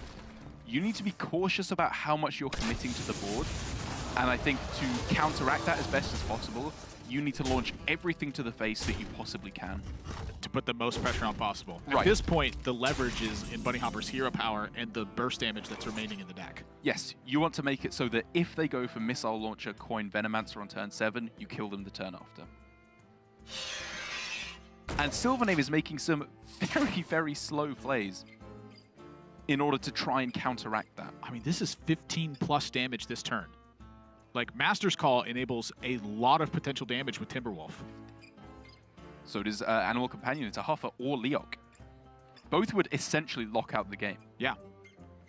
You need to be cautious about how much you're committing to the board. And I think to counteract that as best as possible, you need to launch everything to the face that you possibly can. To put the most pressure on possible. Right. At this point, the leverage is in Bunnyhopper's hero power and the burst damage that's remaining in the deck. Yes, you want to make it so that if they go for Missile Launcher, Coin, Venomancer on turn 7, you kill them the turn after. And SilverName is making some very, very slow plays in order to try and counteract that. I mean, this is 15 plus damage this turn. Like, Master's Call enables a lot of potential damage with Timberwolf. So does Animal Companion. It's a Huffer or Leok. Both would essentially lock out the game. Yeah.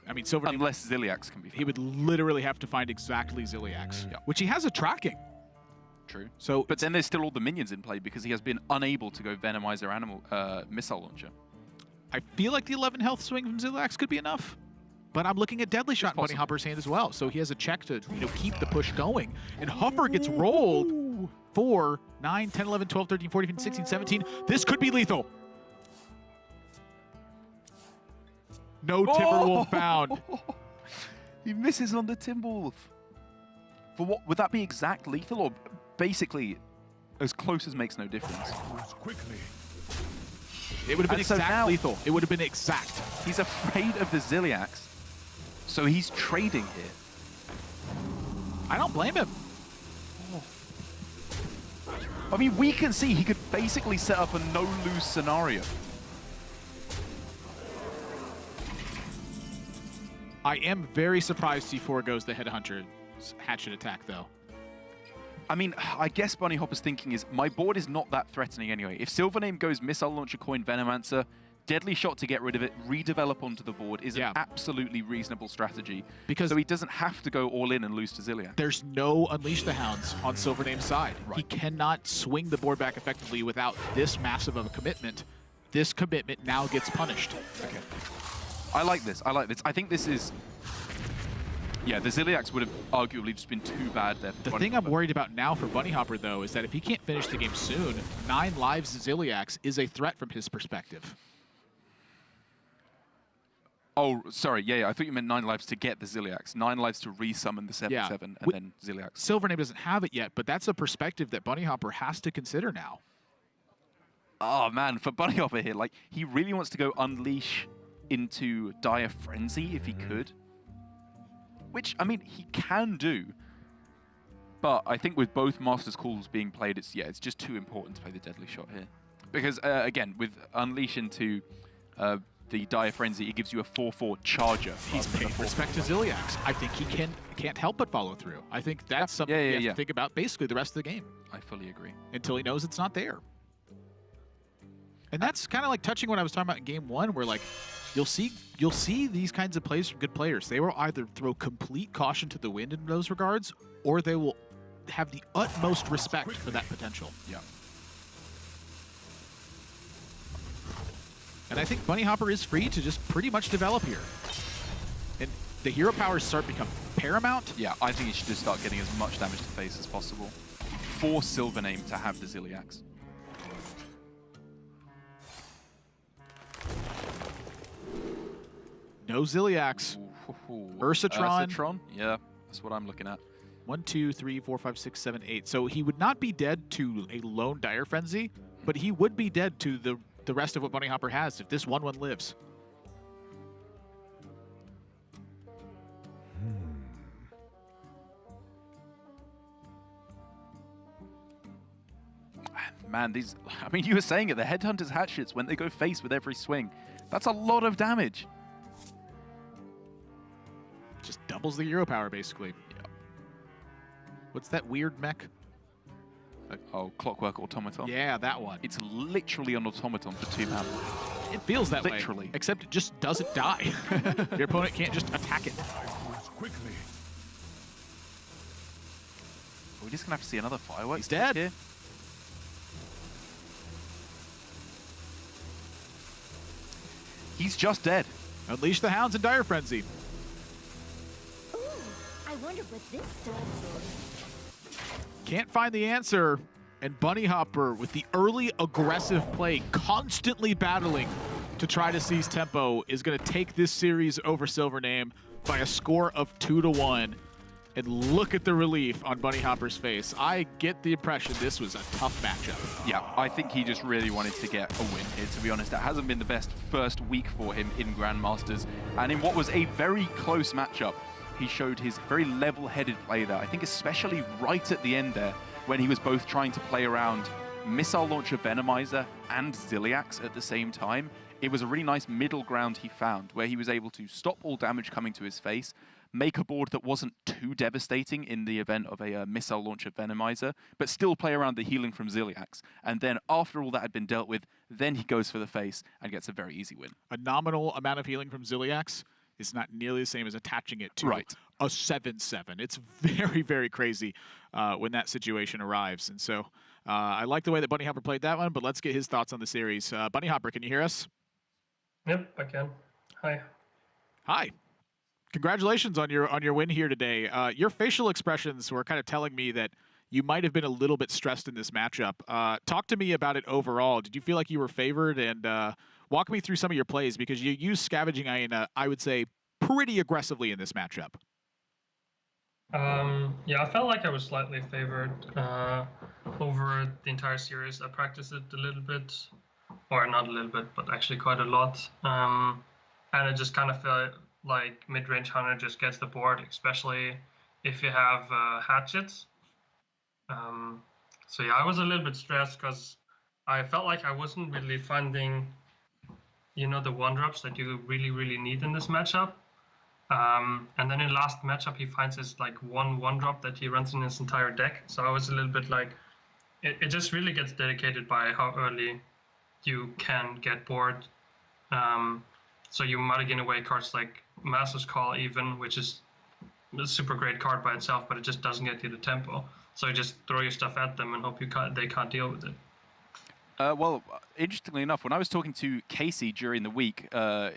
I mean, SilverName... Unless Ziliax can be found. He would literally have to find exactly Ziliax, which he has a tracking. True. So, but then there's still all the minions in play because he has been unable to go Venomizer Missile Launcher. I feel like the 11 health swing from Ziliax could be enough. But I'm looking at Deadly Shot in Bunnyhopper's hand as well. So he has a check to, you know, keep the push going. And Huffer gets rolled 4, 9, 10, 11, 12, 13, 14, 15, 16, 17. This could be lethal. No Timberwolf found. He misses on the Timberwolf. For what? Would that be exact lethal or basically as close as makes no difference? Quickly. It would have been And so exact now- lethal. It would have been exact. He's afraid of the Ziliax. So he's trading here. I don't blame him. I mean, we can see he could basically set up a no-lose scenario. I am very surprised he foregoes the Headhunter's hatchet attack, though. I mean, I guess Bunnyhopper's thinking is, my board is not that threatening anyway. If SilverName goes Missile Launcher, Coin, Venomancer, Deadly Shot to get rid of it, redevelop onto the board is an absolutely reasonable strategy. Because so he doesn't have to go all in and lose to Ziliax. There's no Unleash the Hounds on SilverName's side. Right. He cannot swing the board back effectively without this massive of a commitment. This commitment now gets punished. Okay. I like this. I like this. I think this is Yeah, the Ziliax would have arguably just been too bad there. The thing I'm worried about now for Bunnyhoppor, though, is that if he can't finish the game soon, 9 lives Ziliax is a threat from his perspective. Oh, sorry. Yeah, I thought you meant 9 lives to get the Ziliax. 9 lives to resummon the 7/7 and then Ziliax. SilverName doesn't have it yet, but that's a perspective that Bunnyhoppor has to consider now. Oh, man, for Bunnyhoppor here, like, he really wants to go Unleash into Dire Frenzy if he could. Which, I mean, he can do. But I think with both Master's Calls being played, it's just too important to play the Deadly Shot here. Because, again, with Unleash into the Dire Frenzy, it gives you a 4/4 charger. He's paying respect to Ziliax. I think he can't help but follow through. I think that's something you have to think about basically the rest of the game. I fully agree. Until he knows it's not there. And that's kind of like touching what I was talking about in game 1, where like you'll see these kinds of plays from good players. They will either throw complete caution to the wind in those regards, or they will have the utmost respect for that potential. Yeah. And I think Bunnyhoppor is free to just pretty much develop here. And the hero powers start to become paramount. Yeah, I think he should just start getting as much damage to face as possible. Force SilverName to have the Ziliax. No Ziliax. Ursatron. Ursatron? Yeah, that's what I'm looking at. 1, 2, 3, 4, 5, 6, 7, 8. So he would not be dead to a lone Dire Frenzy, but he would be dead to the rest of what Bunnyhoppor has if this 1/1 lives. Man, these... I mean, you were saying it. The Headhunter's hatchets, when they go face with every swing, that's a lot of damage. Just doubles the hero power, basically. Yeah. What's that weird mech? Oh, Clockwork Automaton. Yeah, that one. It's literally an automaton for 2 mana. It feels that Literally. way. Except it just doesn't die. Your opponent can't just attack it. Quickly. Are we just going to have to see another fireworks? He's dead. Here? He's just dead. Unleash the Hounds in Dire Frenzy. Ooh, I wonder what this does. Can't find the answer. And Bunnyhoppor, with the early aggressive play, constantly battling to try to seize tempo, is going to take this series over SilverName by a score of 2-1. And look at the relief on Bunnyhopper's face. I get the impression this was a tough matchup. Yeah, I think he just really wanted to get a win here, to be honest. It hasn't been the best first week for him in Grandmasters. And in what was a very close matchup, he showed his very level-headed play there. I think especially right at the end there, when he was both trying to play around Missile Launcher Venomizer and Ziliax at the same time. It was a really nice middle ground he found, where he was able to stop all damage coming to his face, make a board that wasn't too devastating in the event of a Missile Launcher Venomizer, but still play around the healing from Ziliax. And then after all that had been dealt with, then he goes for the face and gets a very easy win. A nominal amount of healing from Ziliax is not nearly the same as attaching it to a 7/7. It's very, very crazy when that situation arrives. And so I like the way that Bunnyhoppor played that one, but let's get his thoughts on the series. Bunnyhoppor, can you hear us? Yep, I can. Hi. Hi. Congratulations on your win here today. Your facial expressions were kind of telling me that you might have been a little bit stressed in this matchup. Talk to me about it overall. Did you feel like you were favored? And walk me through some of your plays, because you used Scavenging Hyena, I would say, pretty aggressively in this matchup. Yeah, I felt like I was slightly favored over the entire series. I practiced it a little bit, or not a little bit, but actually quite a lot. And it just kind of felt like mid-range hunter just gets the board, especially if you have hatchets. So yeah, I was a little bit stressed because I felt like I wasn't really finding, the 1-drops that you really, really need in this matchup. And then in last matchup, he finds this like 1-drop that he runs in his entire deck. So I was a little bit like, it just really gets dedicated by how early you can get bored. So you mulligan away cards like Master's Call even, which is a super great card by itself, but it just doesn't get you the tempo. So you just throw your stuff at them and hope they can't deal with it. Well, interestingly enough, when I was talking to Casey during the week,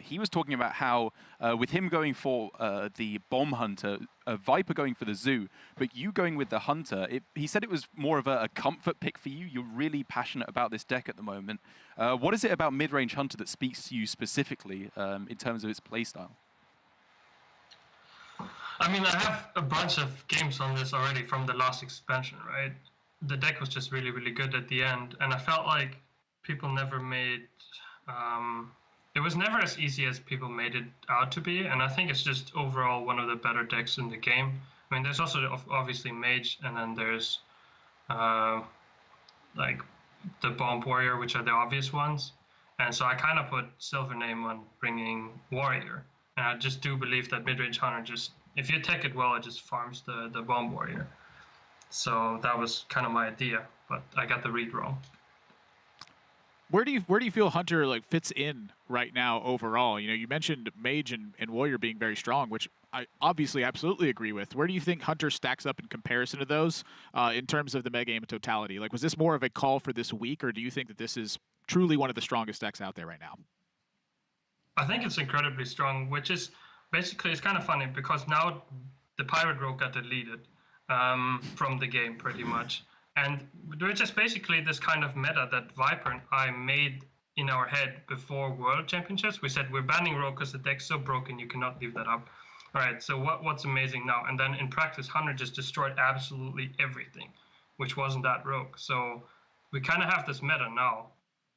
he was talking about how with him going for the Bomb Hunter, Viper going for the Zoo, but you going with the Hunter, he said it was more of a comfort pick for you. You're really passionate about this deck at the moment. What is it about mid-range Hunter that speaks to you specifically in terms of its playstyle? I mean, I have a bunch of games on this already from the last expansion, right? The deck was just really, really good at the end, and I felt like people never made it was never as easy as people made it out to be, and I think it's just overall one of the better decks in the game. I mean, there's also obviously Mage, and then there's like the Bomb Warrior, which are the obvious ones, and so I kind of put SilverName on bringing Warrior, and I just do believe that mid-range Hunter just, if you tech it well, it just farms the Bomb Warrior. So that was kind of my idea, but I got the read wrong. Where do you feel Hunter like fits in right now overall? You know, you mentioned Mage and Warrior being very strong, which I obviously absolutely agree with. Where do you think Hunter stacks up in comparison to those in terms of the meta game in totality? Like, was this more of a call for this week, or do you think that this is truly one of the strongest decks out there right now? I think it's incredibly strong, which is basically, it's kind of funny because now the Pirate Rogue got deleted from the game pretty much. And we're just basically this kind of meta that Viper and I made in our head before World Championships. We said we're banning Rogue because the deck's so broken you cannot leave that up. All right, so what's amazing now? And then in practice, Hunter just destroyed absolutely everything, which wasn't that Rogue. So we kind of have this meta now,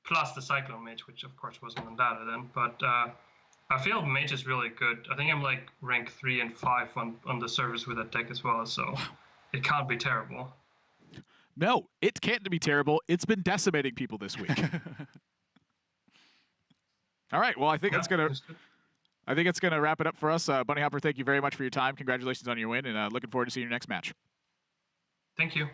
plus the Cyclone Mage, which of course wasn't on data then. But I feel Mage is really good. I think I'm like rank 3 and 5 on the servers with that deck as well, so it can't be terrible. No, it can't be terrible. It's been decimating people this week. All right, well, I think that's gonna wrap it up for us. Bunnyhoppor, thank you very much for your time. Congratulations on your win, and looking forward to seeing your next match. Thank you.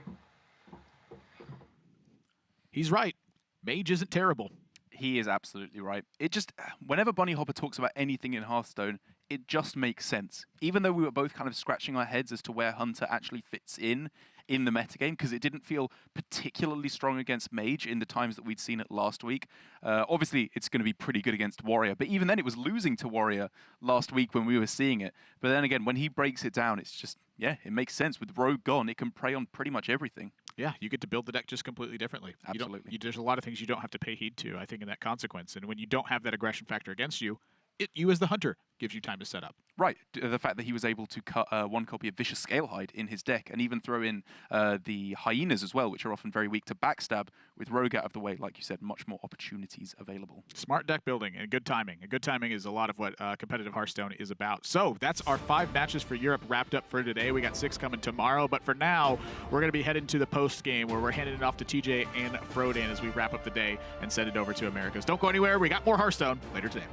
He's right. Mage isn't terrible. He is absolutely right. It just, whenever Bunnyhoppor talks about anything in Hearthstone, it just makes sense. Even though we were both kind of scratching our heads as to where Hunter actually fits in the metagame, because it didn't feel particularly strong against Mage in the times that we'd seen it last week. Obviously, it's going to be pretty good against Warrior, but even then it was losing to Warrior last week when we were seeing it. But then again, when he breaks it down, it's just, yeah, it makes sense. With Rogue gone, it can prey on pretty much everything. Yeah, you get to build the deck just completely differently. Absolutely. There's a lot of things you don't have to pay heed to, I think, in that consequence. And when you don't have that aggression factor against you, you as the Hunter gives you time to set up. Right. The fact that he was able to cut one copy of Vicious Scalehide in his deck and even throw in the Hyenas as well, which are often very weak to backstab. With Rogue out of the way, like you said, much more opportunities available. Smart deck building and good timing. And good timing is a lot of what competitive Hearthstone is about. So that's our 5 matches for Europe wrapped up for today. We got 6 coming tomorrow. But for now, we're going to be heading to the post game where we're handing it off to TJ and Frodan as we wrap up the day and send it over to Americas. Don't go anywhere. We got more Hearthstone later today.